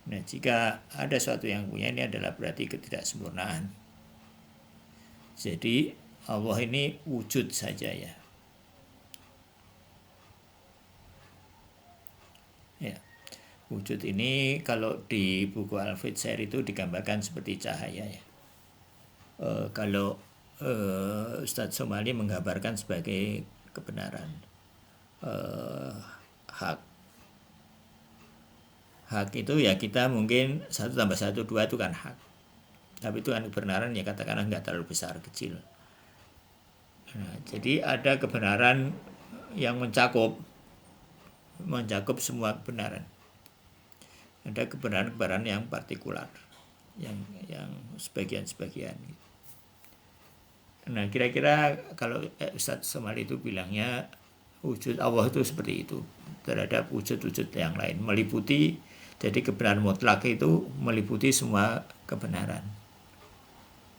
Nah, jika ada sesuatu yang punya, ini adalah berarti ketidaksempurnaan. Jadi Allah ini wujud saja ya. Ya. Wujud ini kalau di buku Al-Fitsair itu digambarkan seperti cahaya ya. Kalau Ustadz Somali menggambarkan sebagai kebenaran, hak itu ya, kita mungkin 1 tambah 1 2 itu kan hak, tapi itu kan kebenaran ya, katakanlah nggak terlalu besar, kecil. Nah, jadi ada kebenaran yang mencakup semua kebenaran. Ada kebenaran yang partikular, yang sebagian-sebagian. Nah, kira-kira kalau Ustadz Somali itu bilangnya wujud Allah itu seperti itu terhadap wujud-wujud yang lain, meliputi. Jadi kebenaran mutlak itu meliputi semua kebenaran.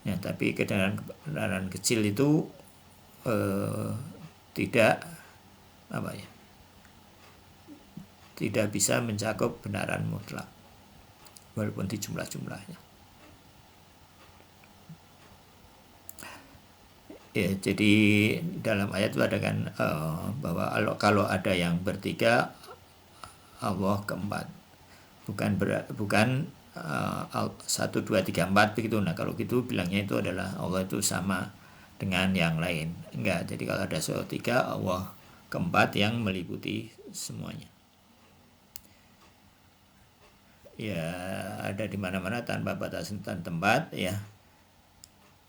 Ya, tapi kebenaran kecil itu tidak bisa mencakup kebenaran mutlak walaupun di jumlah-jumlahnya. Ya, jadi dalam ayat itu ada kan bahwa kalau ada yang bertiga, Allah keempat. Bukan 1, 2, 3, 4 begitu. Nah, kalau gitu bilangnya itu adalah Allah itu sama dengan yang lain. Enggak, jadi kalau ada sesuatu 3, Allah keempat yang meliputi semuanya. Ya, ada di mana-mana tanpa batas dan tempat ya.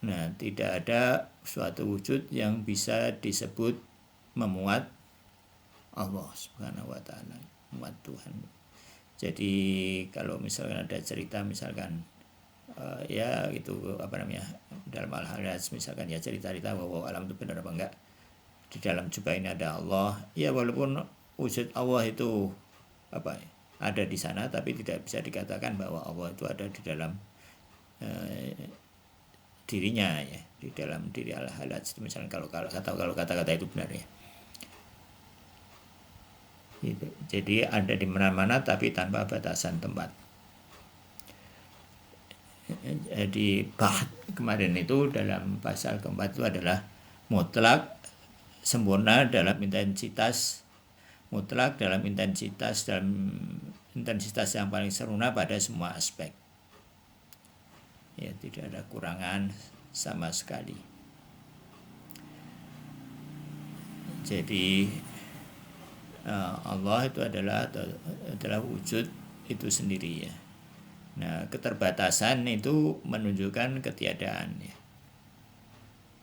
Nah, tidak ada suatu wujud yang bisa disebut memuat Allah Subhanahu wa taala, memuat Tuhan. Jadi kalau misalkan ada cerita misalkan ya itu dalam al-hadats misalkan ya cerita-cerita bahwa alam itu benar apa enggak, di dalam jubah ini ada Allah, ya walaupun wujud Allah itu ada di sana, tapi tidak bisa dikatakan bahwa Allah itu ada di dalam dirinya ya, di dalam diri al-hadats misalkan kalau kata-kata itu benar ya. Gitu. Jadi ada di mana-mana tapi tanpa batasan tempat. Jadi bahd kemarin itu dalam pasal keempat itu adalah mutlak, sempurna dalam intensitas, mutlak dalam intensitas yang paling sempurna pada semua aspek. Ya, tidak ada kurangan sama sekali. Jadi Allah itu adalah wujud itu sendiri ya. Nah, keterbatasan itu menunjukkan ketiadaan ya.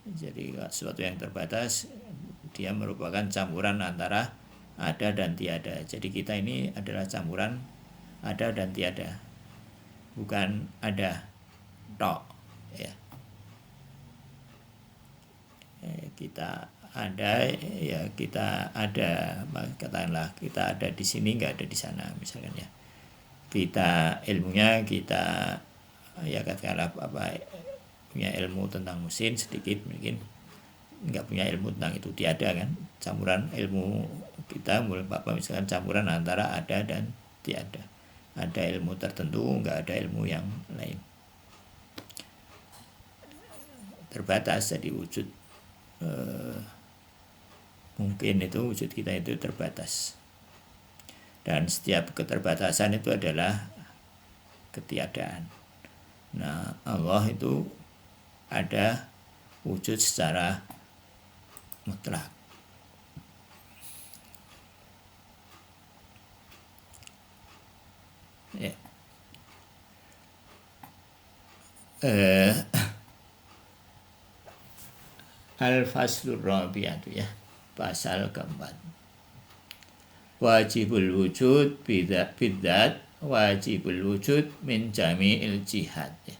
Jadi sesuatu yang terbatas dia merupakan campuran antara ada dan tiada. Jadi kita ini adalah campuran ada dan tiada. Bukan ada tok ya. Kita ada ya, kita ada, katakanlah kita ada di sini nggak ada di sana misalkan ya. Kita ilmunya kita ya katakanlah punya ilmu tentang mesin sedikit, mungkin nggak punya ilmu tentang itu, tiada kan, campuran ilmu kita misalkan campuran antara ada dan tiada. Ada ilmu tertentu, nggak ada ilmu yang lain. Terbatas jadi wujud mungkin itu wujud kita itu terbatas, dan setiap keterbatasan itu adalah ketiadaan. Nah, Allah itu ada wujud secara mutlak. Ya. Al-Faslur Rabi'atu ya, pasal keempat. Wajibul wujud bidzat, wajibul wujud min jami'il jihad ya.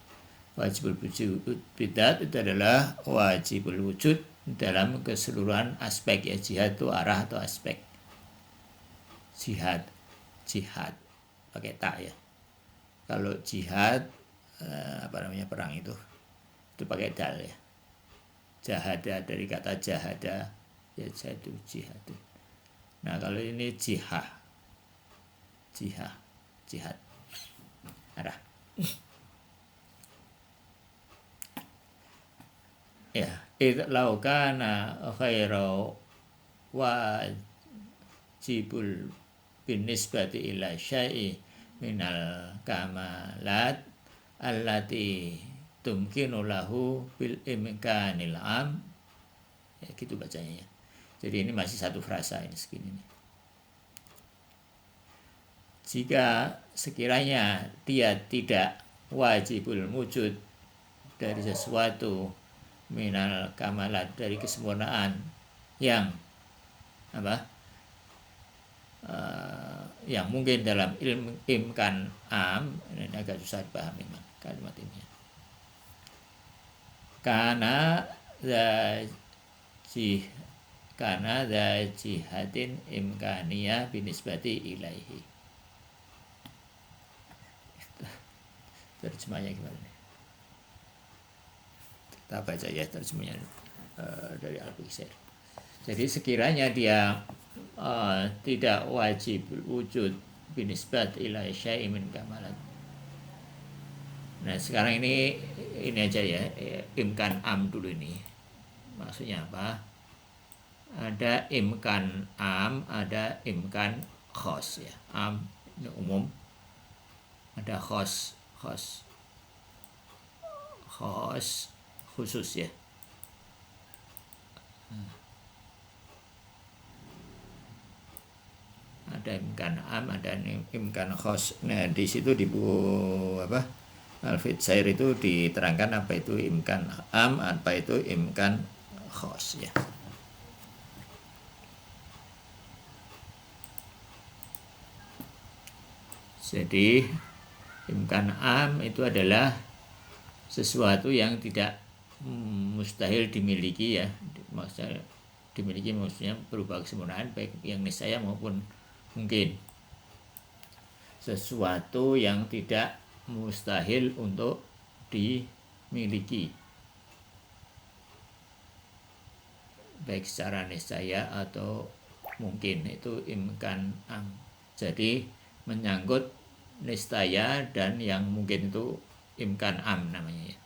Wajibul wujud bidzat itu adalah wajibul wujud dalam keseluruhan aspek ya. Jihad itu arah atau aspek. Jihad pakai tak ya. Kalau jihad perang itu pakai dal ya. Jahada dari kata jahada ya, jadu jihad. Nah, kalau ini jihad arah ya. Idlau kana khairu wajibul binisbati ila syai'i minal kamalat allati tumkinu lahu bil imkanil am ya, gitu bacanya ya. Jadi ini masih satu frasa ini segini nih. Jika sekiranya dia tidak wajibul wujud dari sesuatu minal kamalat dari kesempurnaan yang yang mungkin dalam ilmu imkan am, ini agak susah dipahami kalimat ini. Karena jihadin imkaniyah binisbati ilaihi. Terjemahnya gimana nih? Kita baca ya terjemahnya dari Al-Bukhari. Jadi sekiranya dia tidak wajib wujud binisbat ilaihi syai'in min kamalat. Nah, sekarang ini aja ya, imkan am dulu ini. Maksudnya apa? Ada imkan am, ada imkan khos ya. Am ini umum, ada khos khusus ya. Ada imkan am, ada imkan khos. Nah, di situ di buku Al-Fitsair itu diterangkan apa itu imkan am, apa itu imkan khos ya. Jadi imkan am itu adalah sesuatu yang tidak mustahil dimiliki ya, maksudnya dimiliki maksudnya berupa kesempurnaan baik yang niscaya maupun mungkin. Sesuatu yang tidak mustahil untuk dimiliki baik secara niscaya atau mungkin, itu imkan am. Jadi menyangkut niscaya dan yang mungkin itu imkan am namanya ya,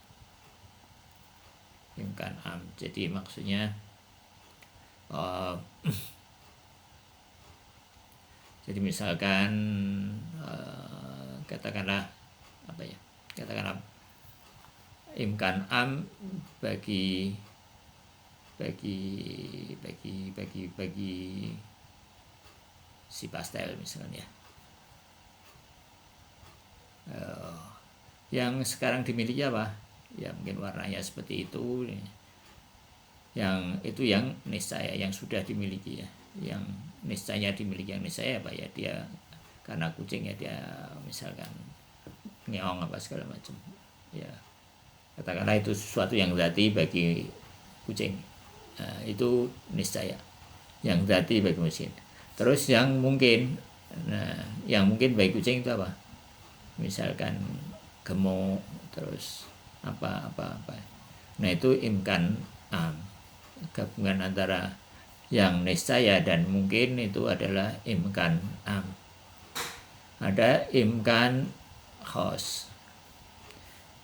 imkan am. Jadi maksudnya jadi misalkan katakanlah apa ya, katakanlah imkan am bagi si pastel misalnya, yang sekarang dimiliki apa ya, mungkin warnanya seperti itu, yang itu yang niscaya, yang sudah dimiliki ya, yang niscaya dimiliki. Yang niscaya apa ya, dia karena kucing ya dia misalkan ngeong apa segala macam ya, katakanlah itu sesuatu yang zati bagi kucing, itu niscaya, yang zati bagi mesin. Terus yang mungkin, nah yang mungkin bagi kucing itu apa, misalkan gemuk, terus apa. Nah itu imkan am, gabungan antara yang niscaya dan mungkin itu adalah imkan am. Ada imkan khos.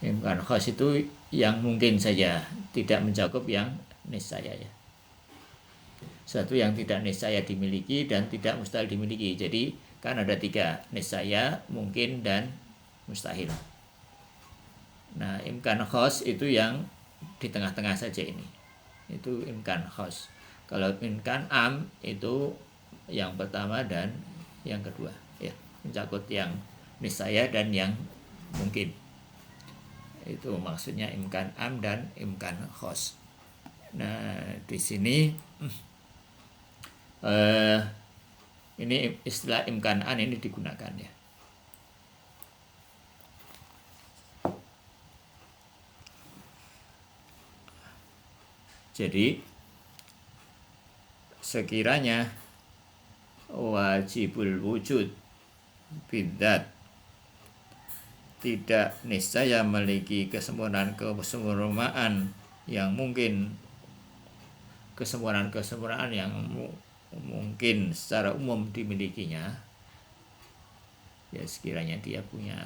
Imkan khos itu yang mungkin saja, tidak mencakup yang niscaya ya. Suatu yang tidak niscaya dimiliki dan tidak mustahil dimiliki. Jadi kan ada 3, niscaya, mungkin, dan mustahil. Nah imkan khos itu yang di tengah-tengah saja ini, itu imkan khos. Kalau imkan am itu yang pertama dan yang kedua ya, mencakup yang niscaya dan yang mungkin. Itu maksudnya imkan am dan imkan khos. Nah di sini ini istilah imkan an ini digunakan ya. Jadi sekiranya wajibul wujud bidzat tidak niscaya memiliki kesempurnaan yang mungkin, kesempurnaan yang mungkin secara umum dimilikinya ya, sekiranya dia punya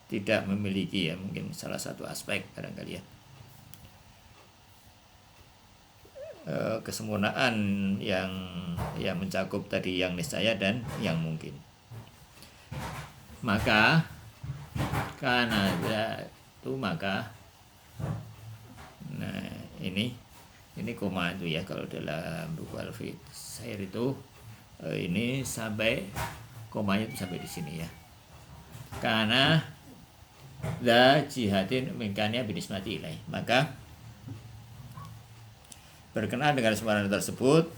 tidak memiliki ya, mungkin salah satu aspek barangkali ya, kesempurnaan yang mencakup tadi yang niscaya dan yang mungkin, maka karena itu maka nah ini koma itu ya, kalau dalam buku Al-Fiqh Syair itu ini sampai komanya itu sampai di sini ya, karena la jihadin mingkanya binismati ilaih, maka berkenaan dengan kesempurnaan tersebut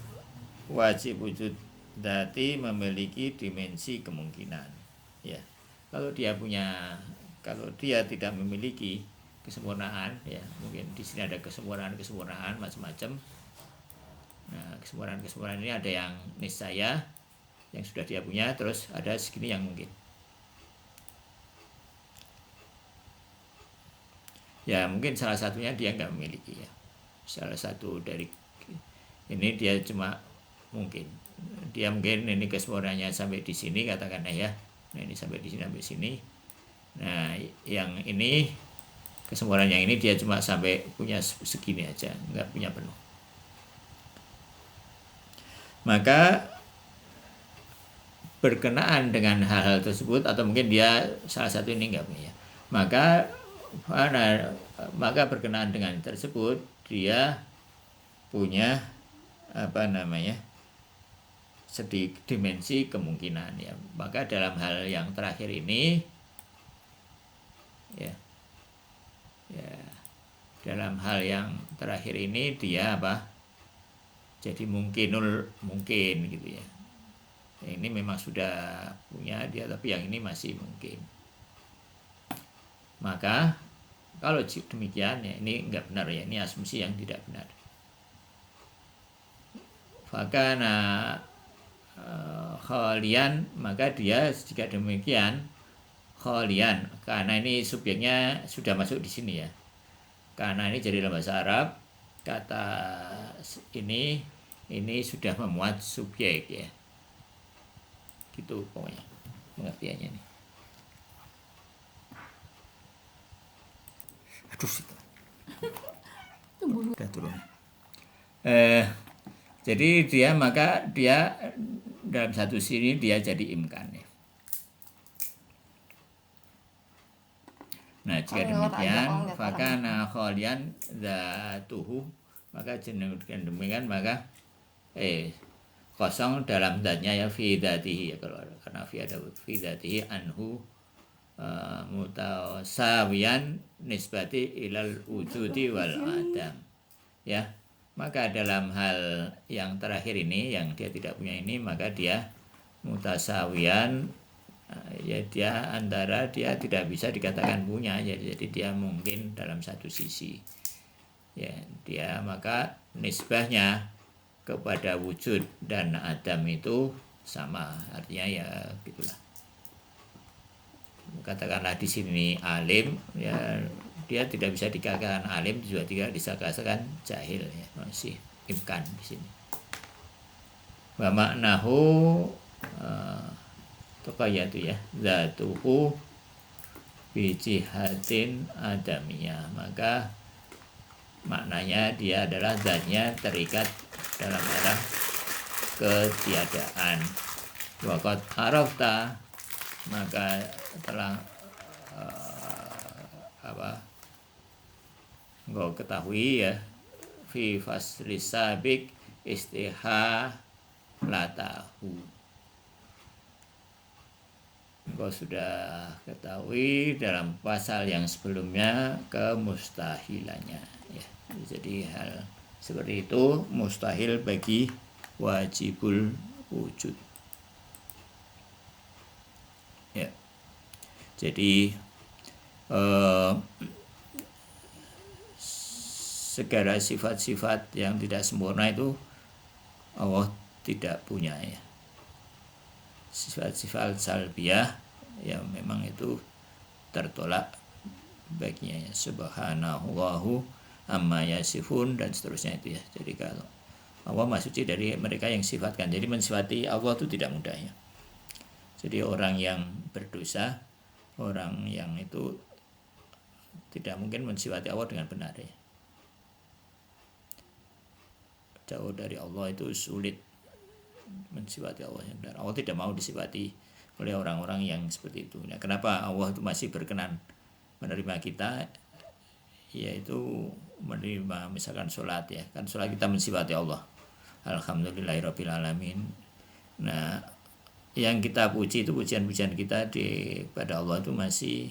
wajib wujud dzati memiliki dimensi kemungkinan ya. Kalau dia tidak memiliki kesempurnaan ya, mungkin di sini ada kesempurnaan macam-macam. Nah kesempurnaan ini ada yang niscaya yang sudah dia punya, terus ada segini yang mungkin ya, mungkin salah satunya dia nggak memiliki ya, salah satu dari ini dia cuma mungkin, dia mungkin ini kesempurnaannya sampai di sini katakanlah ya, nah ini sampai di sini. Nah yang ini kesempurnaan yang ini dia cuma sampai punya segini aja, nggak punya penuh. Maka berkenaan dengan hal-hal tersebut, atau mungkin dia salah satu ini nggak punya, maka berkenaan dengan tersebut dia punya sedikit dimensi kemungkinan ya. Maka dalam hal yang terakhir ini ya, dalam hal yang terakhir ini dia jadi mungkin gitu ya. Ini memang sudah punya dia, tapi yang ini masih mungkin. Maka kalau demikian ya ini enggak benar ya, ini asumsi yang tidak benar. Fakana khalian, maka dia jika demikian khalian, karena ini subjeknya sudah masuk di sini ya. Karena ini jadi dalam bahasa Arab kata ini sudah memuat subjek ya. Gitu pokoknya pengertiannya nih. Aduh, udah turun. Jadi maka dia dalam satu sini dia jadi imkan ya. Nah, jika demikian, fakana khalian zatuhu, maka jenengan demikian maka kosong dalam zatnya ya fi dzatihi ya, kalau karena fi ada fi dzatihi anhu mutasawiyan nisbati ilal wujudi wal adam ya. Maka dalam hal yang terakhir ini yang dia tidak punya ini, maka dia mutasawiyan ya, dia antara dia tidak bisa dikatakan punya ya, jadi dia mungkin dalam satu sisi ya, dia maka nisbahnya kepada wujud dan adam itu sama, artinya ya gitulah. Katakanlah di sini alim ya, dia tidak bisa dikatakan alim, juga tidak bisa dikatakan jahil ya, masih imkan di sini. Wa maknahu tuqayatu ya zatuhu bi jihatin adamiyah, maka maknanya dia adalah zatnya terikat dalam arah ketiadaan. Waqad arafta, maka telah engkau ketahui ya, fi fasli sabik istihalatahu, engkau sudah ketahui dalam pasal yang sebelumnya kemustahilannya ya. Jadi hal seperti itu mustahil bagi wajibul wujud ya. Jadi segala sifat-sifat yang tidak sempurna itu Allah tidak punya ya. Sifat-sifat salbiyah yang memang itu tertolak baginya ya. Subhanallahu amma yasifun dan seterusnya itu ya. Jadi kalau Allah maha suci dari mereka yang sifatkan, jadi mensifati Allah itu tidak mudah ya. Jadi orang yang berdosa, orang yang itu tidak mungkin mensifati Allah dengan benar ya. Jauh dari Allah itu sulit mensifati Allah yang benar. Allah tidak mau disifati oleh orang-orang yang seperti itu. Nah, kenapa Allah itu masih berkenan menerima kita, yaitu menerima misalkan sholat ya, kan sholat kita mensifati Allah, alhamdulillahirabbil alamin. Nah, yang kita puji itu pujian-pujian kita pada Allah itu masih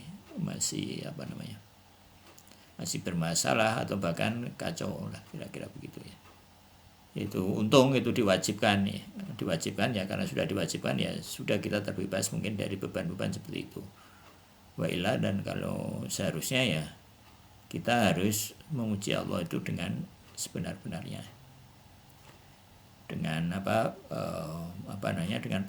masih bermasalah atau bahkan kacau lah, kira-kira begitu ya. Itu untung itu diwajibkan ya, karena sudah diwajibkan ya sudah kita terbebas mungkin dari beban-beban seperti itu. Wa illa, dan kalau seharusnya ya kita harus memuji Allah itu dengan sebenar-benarnya, dengan dengan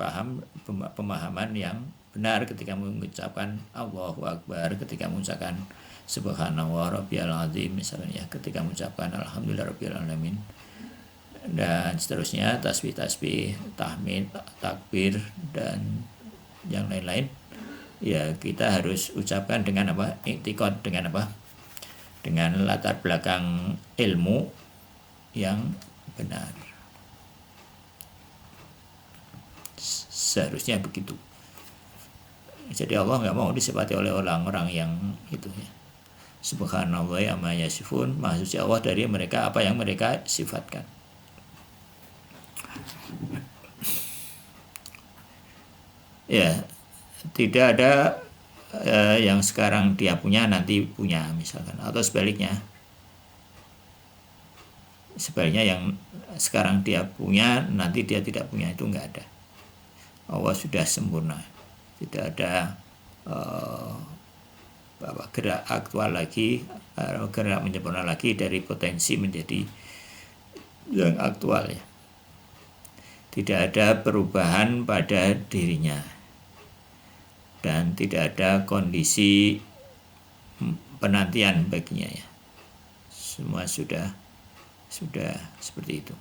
pemahaman yang benar ketika mengucapkan Allahu Akbar, ketika mengucapkan Subhanallah Rabbiyal Azim misalnya ya, ketika mengucapkan Alhamdulillah Rabbil Alamin dan seterusnya, tasbih, tahmid, takbir dan yang lain-lain ya, kita harus ucapkan dengan iktikad, dengan dengan latar belakang ilmu yang benar. Seharusnya begitu. Jadi Allah nggak mau disifati oleh orang-orang yang itu ya. Subhanallah amma yasifun, maha suci Allah dari mereka apa yang mereka sifatkan. Ya, tidak ada yang sekarang dia punya nanti punya misalkan, atau sebaliknya yang sekarang dia punya nanti dia tidak punya, itu enggak ada. Allah sudah sempurna, tidak ada gerak aktual lagi, gerak menyempurna lagi dari potensi menjadi yang aktual ya. Tidak ada perubahan pada dirinya dan tidak ada kondisi penantian baginya ya. Semua sudah seperti itu.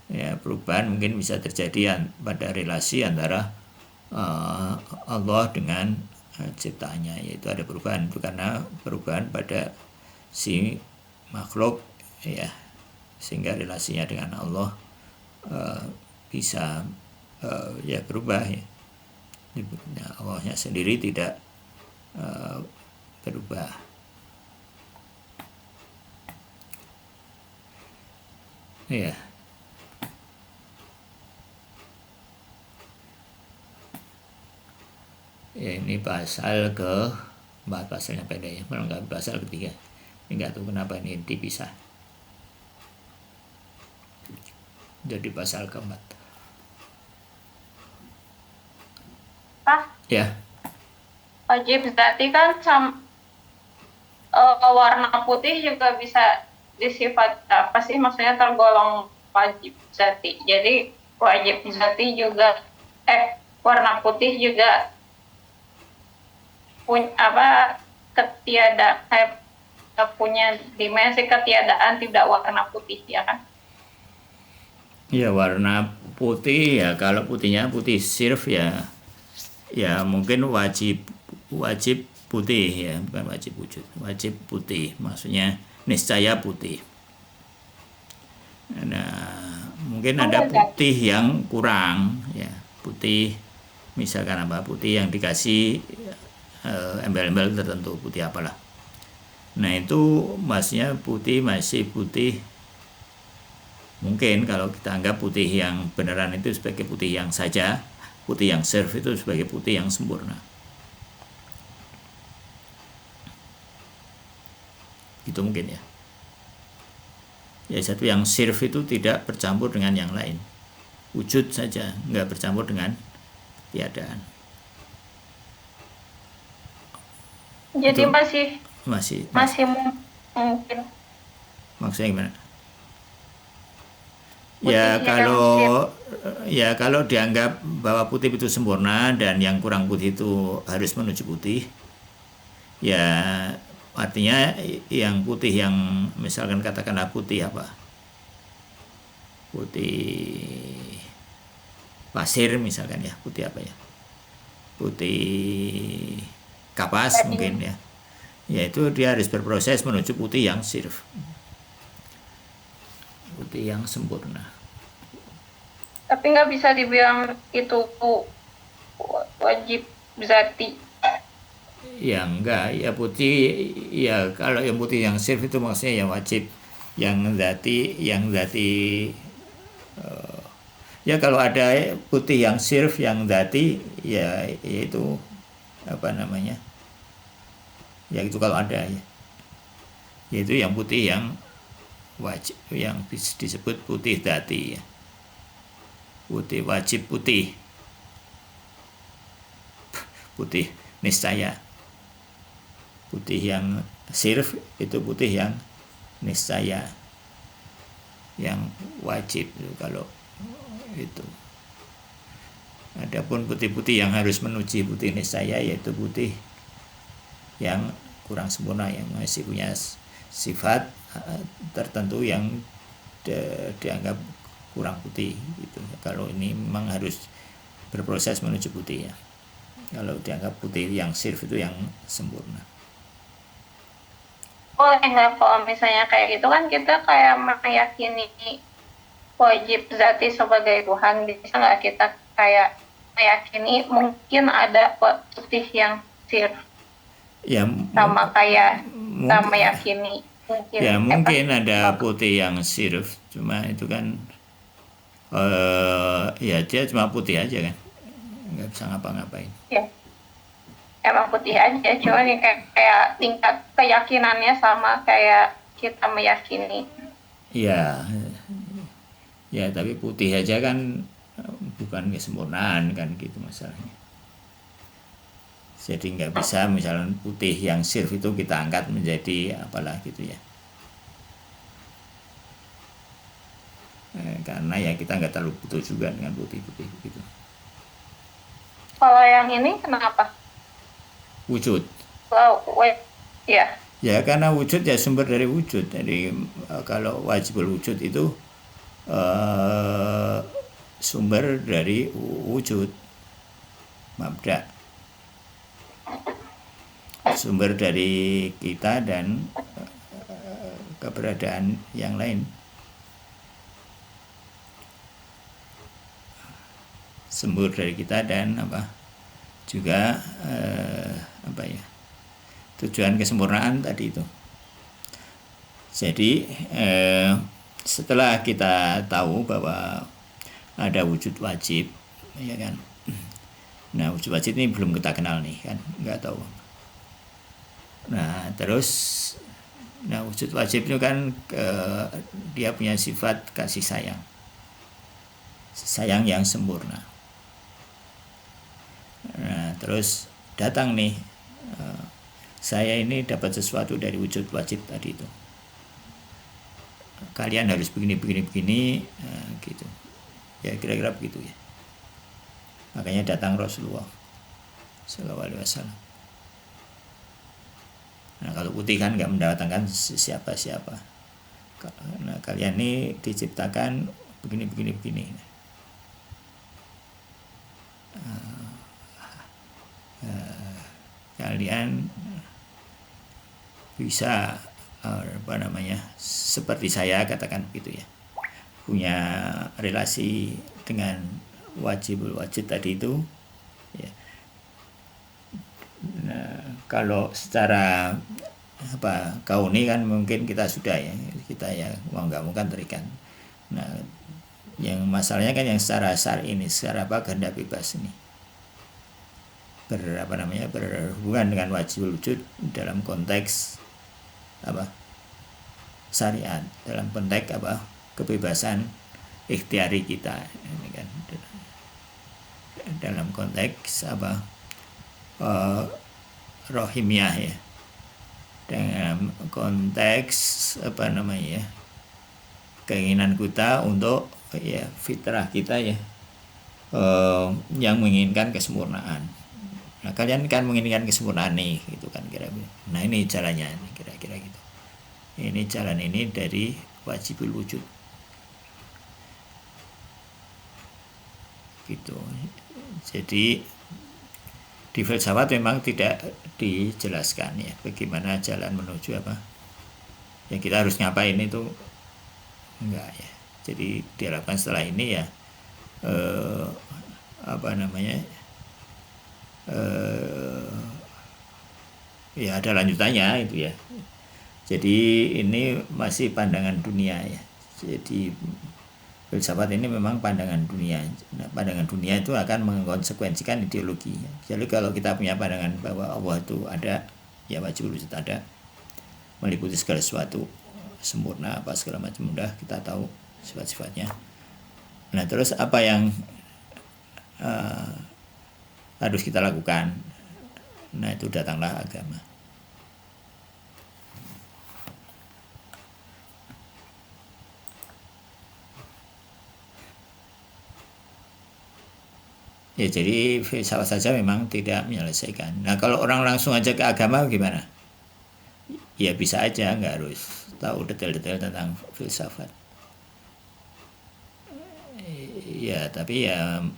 Ya, perubahan mungkin bisa terjadi pada relasi antara Allah dengan ciptaannya, yaitu ada perubahan itu karena perubahan pada si makhluk ya, sehingga relasinya dengan Allah bisa ya berubah ya. Allahnya sendiri tidak berubah. Ya. Ya, ini pasal ke-4, pasalnya pendek ya, melengkapi pasal ketiga. Ini nggak tahu kenapa ini dipisah. Jadi pasal ke-4. Pak, Ya. wajib zati kan warna putih juga bisa disifat apa sih, maksudnya tergolong wajib zati. Jadi wajib zati juga warna putih juga punya dimensi ketiadaan tidak warna putih ya kan? Ya, warna putih ya, kalau putihnya putih sirf ya mungkin wajib putih ya, bukan wajib wujud, wajib putih, maksudnya niscaya putih. Nah, mungkin ada putih yang kurang ya, putih misalkan apa, putih yang dikasih embel-embel tertentu, putih apalah. Nah, itu maksudnya putih masih putih. Mungkin kalau kita anggap putih yang beneran itu sebagai putih yang saja, putih yang sirf itu sebagai putih yang sempurna. Itu mungkin ya. Ya, satu yang sirf itu tidak bercampur dengan yang lain. Wujud saja, nggak bercampur dengan tiadaan. Jadi itu masih mungkin. Maksudnya gimana? Ya kalau dianggap bahwa putih itu sempurna dan yang kurang putih itu harus menuju putih, ya artinya yang putih yang misalkan katakanlah putih apa? Putih pasir misalkan ya, putih apa ya? Putih kapas mungkin ya. Ya itu dia harus berproses menuju putih yang sirf, putih yang sempurna. Tapi nggak bisa dibilang itu wajib zati. Ya enggak, ya putih ya, kalau yang putih yang sirf itu maksudnya yang wajib, yang zati ya kalau ada putih yang sirf yang zati ya yaitu apa namanya, ya itu kalau ada ya, yaitu yang putih yang wajib, yang disebut putih zati ya, putih wajib, putih niscaya. Putih yang sirf itu putih yang niscaya, yang wajib kalau itu. Adapun putih-putih yang harus menuju putih niscaya yaitu putih yang kurang sempurna, yang masih punya sifat tertentu yang dianggap kurang putih gitu. Kalau ini memang harus berproses menuju putih ya. Kalau dianggap putih yang sirf itu yang sempurna. Boleh nggak kalau misalnya kayak gitu kan kita kayak meyakini wajib zati sebagai Tuhan, bisa nggak kita kayak meyakini mungkin ada putih yang sirf ya, sama kayak kita meyakini mungkin ya mungkin ada putih yang sirf, cuma itu kan ya dia cuma putih aja kan, nggak bisa ngapa-ngapain ya, emang putih aja, cuma nih kayak tingkat keyakinannya sama kayak kita meyakini. ya tapi putih aja kan bukan kesempurnaan kan gitu masalahnya. Jadi nggak bisa misalnya putih yang sirf itu kita angkat menjadi apalah gitu ya. Karena ya kita nggak terlalu butuh juga dengan putih-putih gitu. Kalau yang ini kenapa? Wujud. Ya. Ya karena wujud ya sumber dari wujud. Jadi kalau wajibul wujud itu sumber dari wujud, mabda, sumber dari kita dan keberadaan yang lain. Sumber dari kita dan juga tujuan kesempurnaan tadi itu. Jadi setelah kita tahu bahwa ada wujud wajib, ya kan. Nah, wujud wajib ini belum kita kenal nih kan, nggak tahu. Nah, terus wujud wajib itu kan dia punya sifat kasih sayang. Sayang yang sempurna. Nah, terus datang nih saya ini dapat sesuatu dari wujud wajib tadi itu. Kalian harus begini gitu. Ya kira-kira begitu ya. Makanya datang Rasulullah Sallallahu Alaihi Wasallam. Nah, kalau putih kan nggak mendatangkan siapa-siapa. Nah, kalian ini diciptakan begini. Kalian bisa seperti saya katakan begitu ya, punya relasi dengan wajibul wajib tadi itu ya. Nah, kalau secara kauni kan mungkin kita sudah ya, kita ya mau nggak mau kan terikat. Nah, yang masalahnya kan yang secara syar'i ini, secara kehendak bebas ini berhubungan dengan wajibul wujud dalam konteks syariat, dalam konteks kebebasan ikhtiari kita ini kan, dalam konteks rohimiah ya, dalam konteks keinginan kita untuk ya fitrah kita ya yang menginginkan kesempurnaan. Nah, kalian kan menginginkan kesempurnaan nih gitu kan kira-kira. Nah, ini jalannya kira-kira gitu. Ini jalan ini dari wajibul wujud gitu. Jadi di filsafat memang tidak dijelaskan ya bagaimana jalan menuju yang kita harus ngapain itu enggak ya. Jadi diharapkan setelah ini ya ya ada lanjutannya itu ya. Jadi ini masih pandangan dunia ya. Jadi filsafat ini memang pandangan dunia. Nah, pandangan dunia itu akan mengkonsekuensikan ideologi. Jadi kalau kita punya pandangan bahwa Allah itu ada, ya wajib wujud ada, meliputi segala sesuatu, sempurna segala macam, mudah kita tahu sifat-sifatnya. Nah, terus apa yang harus kita lakukan? Nah, itu datanglah agama. Ya, jadi filsafat saja memang tidak menyelesaikan. Nah, kalau orang langsung aja ke agama gimana? Ya bisa aja, nggak harus tahu detail-detail tentang filsafat. Ya, tapi ya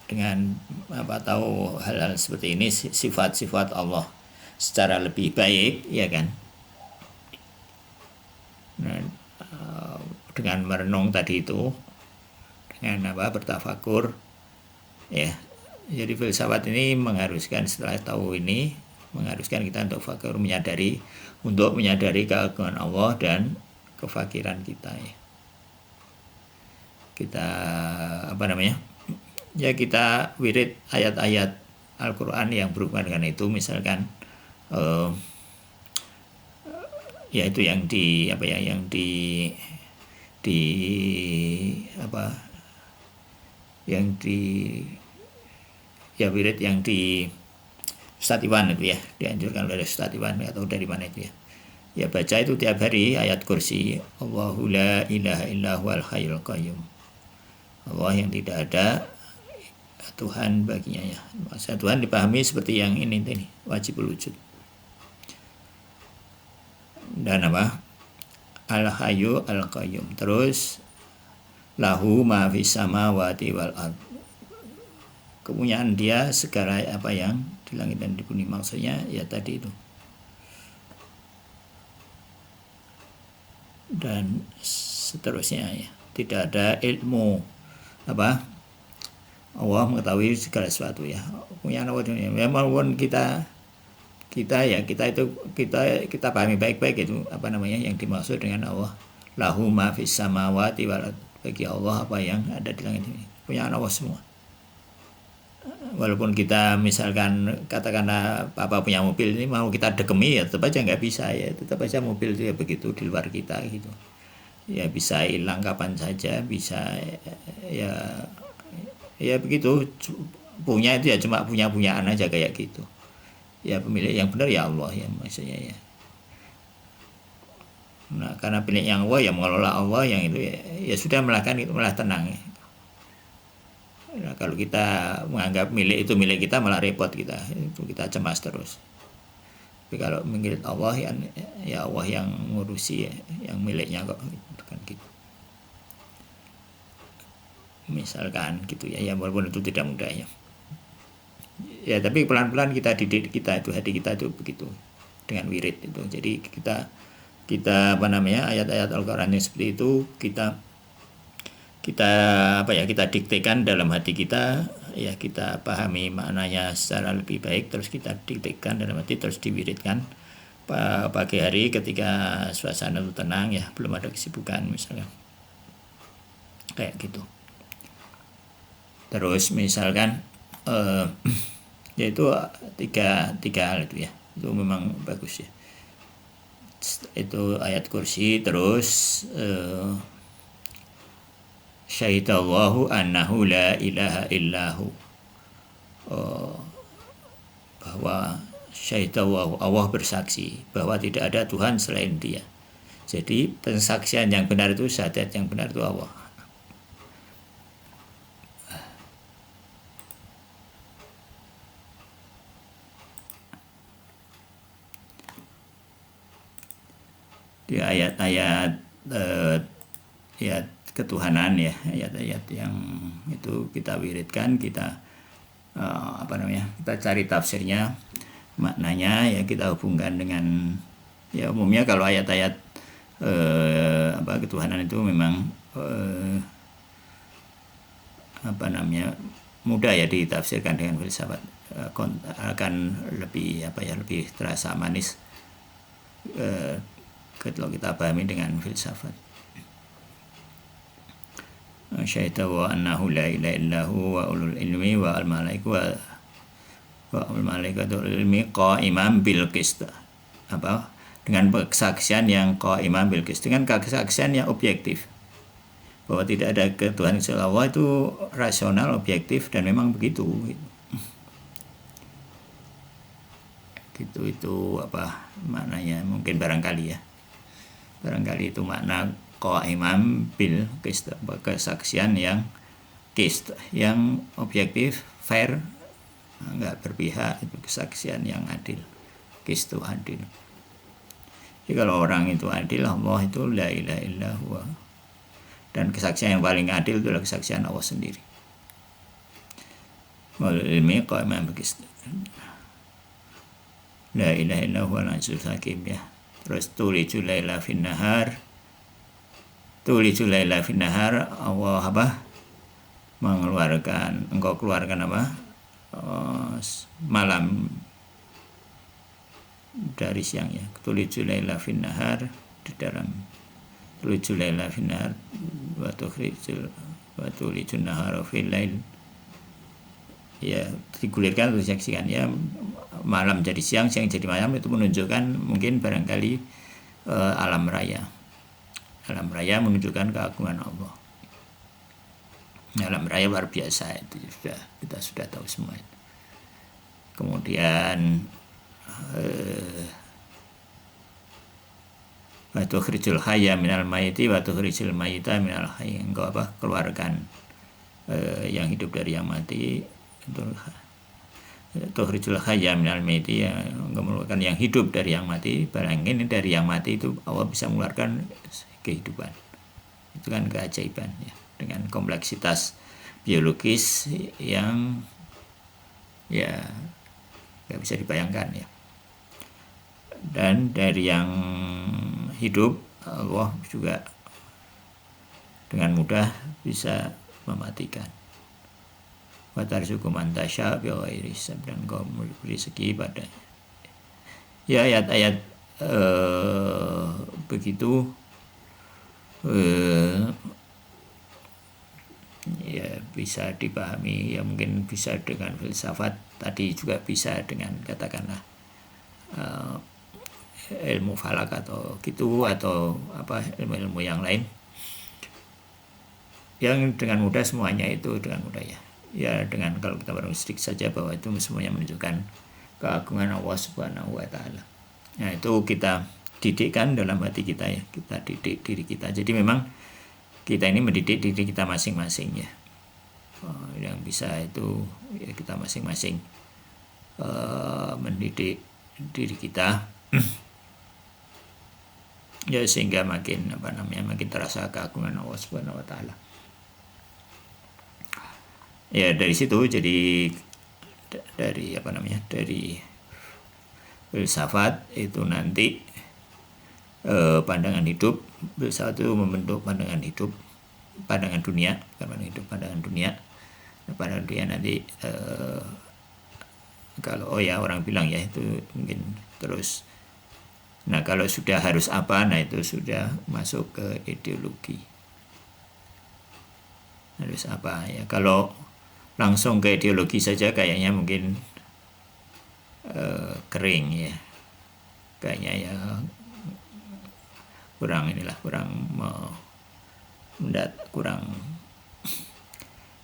dengan tahu hal-hal seperti ini, sifat-sifat Allah secara lebih baik, ya kan? Nah, dengan merenung tadi itu, dengan bertafakur, ya. Jadi filsafat ini mengharuskan, setelah tahu ini, mengharuskan kita untuk fakur, menyadari keagungan Allah dan kefakiran kita ya. Kita ya kita wirid ayat-ayat Al-Quran yang berhubungan dengan itu, misalkan ya itu yang di apa yang di ya wirid yang di Ustadz Iwan itu ya, dianjurkan oleh Ustadz Iwan atau dari mana itu ya. Ya baca itu tiap hari ayat kursi, Allahu la ilaha illa huwal hayyul qayyum. Allah yang tidak ada Tuhan baginya ya. Maksud Tuhan dipahami seperti yang ini tadi, wajibul wujud. Dan apa? Al-Hayyu Al-Qayyum. Terus lahu ma fis samawati wal ard. Kepunyaan dia segala apa yang di langit dan di bumi, maksudnya ya tadi itu. Dan seterusnya ya. Tidak ada ilmu apa? Allah mengetahui segala sesuatu ya. Punya Allah dunia. Walaupun kita pahami baik-baik itu apa namanya yang dimaksud dengan Allah. Lahu ma fis samawati wal ard. Bagi Allah apa yang ada di langit ini. Punya Allah semua. Walaupun kita misalkan katakanlah Papa punya mobil ini mau kita dekemi ya tetap aja nggak bisa ya, tetap aja mobil itu ya begitu di luar kita gitu ya, bisa hilang kapan saja, bisa ya begitu, punya itu ya cuma punyaan aja kayak gitu ya. Pemilik yang benar ya Allah ya maksudnya ya. Nah karena pemilik yang Allah yang mengelola Allah yang itu ya sudah melakukan itu malah tenang ya. Nah, kalau kita menganggap milik itu milik kita malah repot kita, itu kita cemas terus. Tapi kalau milik Allah ya Allah yang ngurusi ya, yang miliknya kok kan gitu. Misalkan gitu ya, ya walaupun itu tidak mudah ya. Ya tapi pelan-pelan kita didik kita itu, hati kita itu begitu dengan wirid itu. Jadi kita apa namanya ayat-ayat Al-Qur'an seperti itu kita diktekan dalam hati kita ya, kita pahami maknanya secara lebih baik, terus kita diktekan dalam hati, terus diwiridkan pagi hari ketika suasana itu tenang ya, belum ada kesibukan misalnya kayak gitu. Terus misalkan yaitu tiga hal itu ya, itu memang bagus ya. Itu ayat kursi, terus syahidallahu annahu la ilaha illahu, bahwa syahidallahu, Allah bersaksi bahwa tidak ada Tuhan selain dia. Jadi pensaksian yang benar itu, syahadat yang benar itu Allah. Di ayat-ayat ya ketuhanan ya, ayat-ayat yang itu kita wiridkan, kita kita cari tafsirnya, maknanya ya kita hubungkan dengan ya umumnya kalau ayat-ayat ketuhanan itu memang mudah ya ditafsirkan dengan filsafat, akan lebih lebih terasa manis kalau kita pahami dengan filsafat. Syahida wa annahu la ilaha illahu wa ulul ilmi wa al malaikatu ilmi qaiman bil qist. Dengan kesaksian yang qaiman bil qist, dengan kesaksian yang objektif bahwa tidak ada Tuhan selain Allah, itu rasional, objektif, dan memang begitu gitu. Itu maknanya, mungkin barangkali itu makna qaiman bil qist, kesaksian yang qist, yang objektif, fair, enggak berpihak, itu kesaksian yang adil. Qist itu adil. Jadi kalau orang itu adil, Allah itu la ilaha illa huwa. Dan kesaksian yang paling adil itu adalah kesaksian Allah sendiri. Wal ilmi qaiman bil qist. La ilaha illa huwa al-azizul hakim ya. Terus tulijul laila fin nahar. Tulijul laila fin nahar, Allah mengeluarkan, engkau keluarkan malam dari siang ya. Tulijul laila fin nahar, di dalam tulijul laila fin nahar wa tulijul nahara fil lail. Ya, digulirkan, disaksikan ya, malam jadi siang, siang jadi malam, itu menunjukkan mungkin barangkali alam raya. Alam raya menunjukkan keagungan Allah. Alam raya luar biasa, itu kita sudah tahu semua itu. Kemudian wa tukhrijul hayya minal mayyiti wa tukhrijul mayyita minal hayy. Engkau keluarkan yang hidup dari yang mati. Tukhrijul hayya minal mayyiti, mengeluarkan yang hidup dari yang mati. Barangkali dari yang mati itu Allah bisa mengeluarkan kehidupan. Itu kan keajaiban ya, dengan kompleksitas biologis yang ya nggak bisa dibayangkan ya. Dan dari yang hidup Allah juga dengan mudah bisa mematikan. Wa tarzuqu man tasya bighairi hisab, dan Engkau memberi rezeki padanya. Ya, ayat-ayat begitu ya bisa dipahami, ya mungkin bisa dengan filsafat, tadi juga bisa dengan katakanlah ilmu falak atau gitu, atau ilmu-ilmu yang lain yang dengan mudah, semuanya itu dengan mudah ya dengan kalau kita bermusik saja bahwa itu semuanya menunjukkan keagungan Allah Subhanahu wa taala. Nah, itu kita didikkan dalam hati kita ya, kita didik diri kita. Jadi memang kita ini mendidik diri kita masing-masing ya. Yang bisa itu ya kita masing-masing mendidik diri kita ya, sehingga makin makin terasa keagungan Allah Subhanahu wa taala. Ya, dari situ jadi dari dari filsafat itu nanti pandangan hidup, filsafat itu membentuk pandangan hidup, pandangan dunia, bukan pandangan hidup, pandangan dunia. Pandangan dunia nanti kalau orang bilang ya itu mungkin terus. Nah, kalau sudah harus apa, nah itu sudah masuk ke ideologi. Harus apa ya? Kalau langsung ke ideologi saja kayaknya mungkin kering ya. Kayaknya ya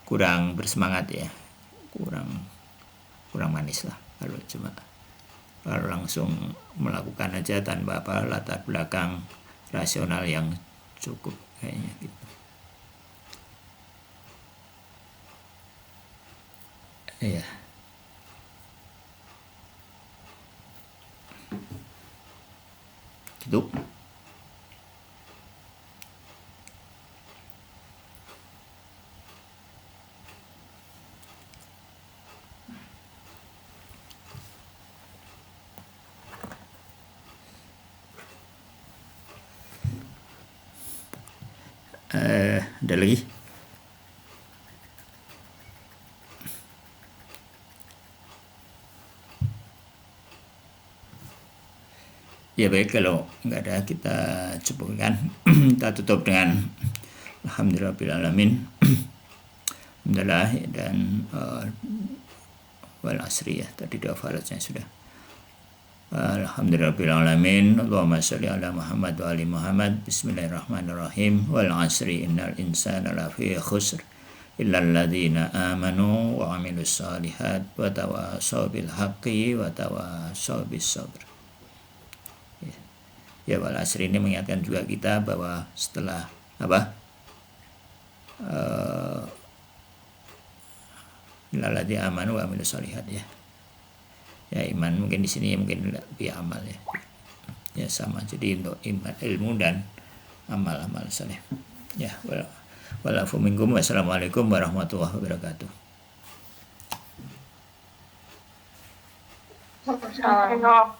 kurang bersemangat ya. Kurang manis lah kalau langsung melakukan aja tanpa latar belakang rasional yang cukup kayaknya gitu. Iya. Gitu. Ada lagi? Ya baik, kalau nggak ada kita cukupkan. Kita tutup dengan alhamdulillahirrahmanirrahim. Alhamdulillah, dan wal asri ya, tadi doa faradnya sudah. Alhamdulillahirrahmanirrahim. Allahumma sholli ala Muhammad wa ali Muhammad. Bismillahirrahmanirrahim. Wal asri innal insana lafi khusr illa alladzina amanu wa amilus solihat wa tawasaw bil haqqi wa tawasaw bis sabr. Ya, wal asri ini mengingatkan juga kita bahwa setelah lalladzi amanu wa amilus solihat ya. Ya, iman mungkin di sini mungkin lebih amal ya. Ya sama, jadi untuk iman, ilmu dan amal-amal saleh. Ya, walafu minkum. Wassalamualaikum warahmatullahi wabarakatuh. Assalamualaikum.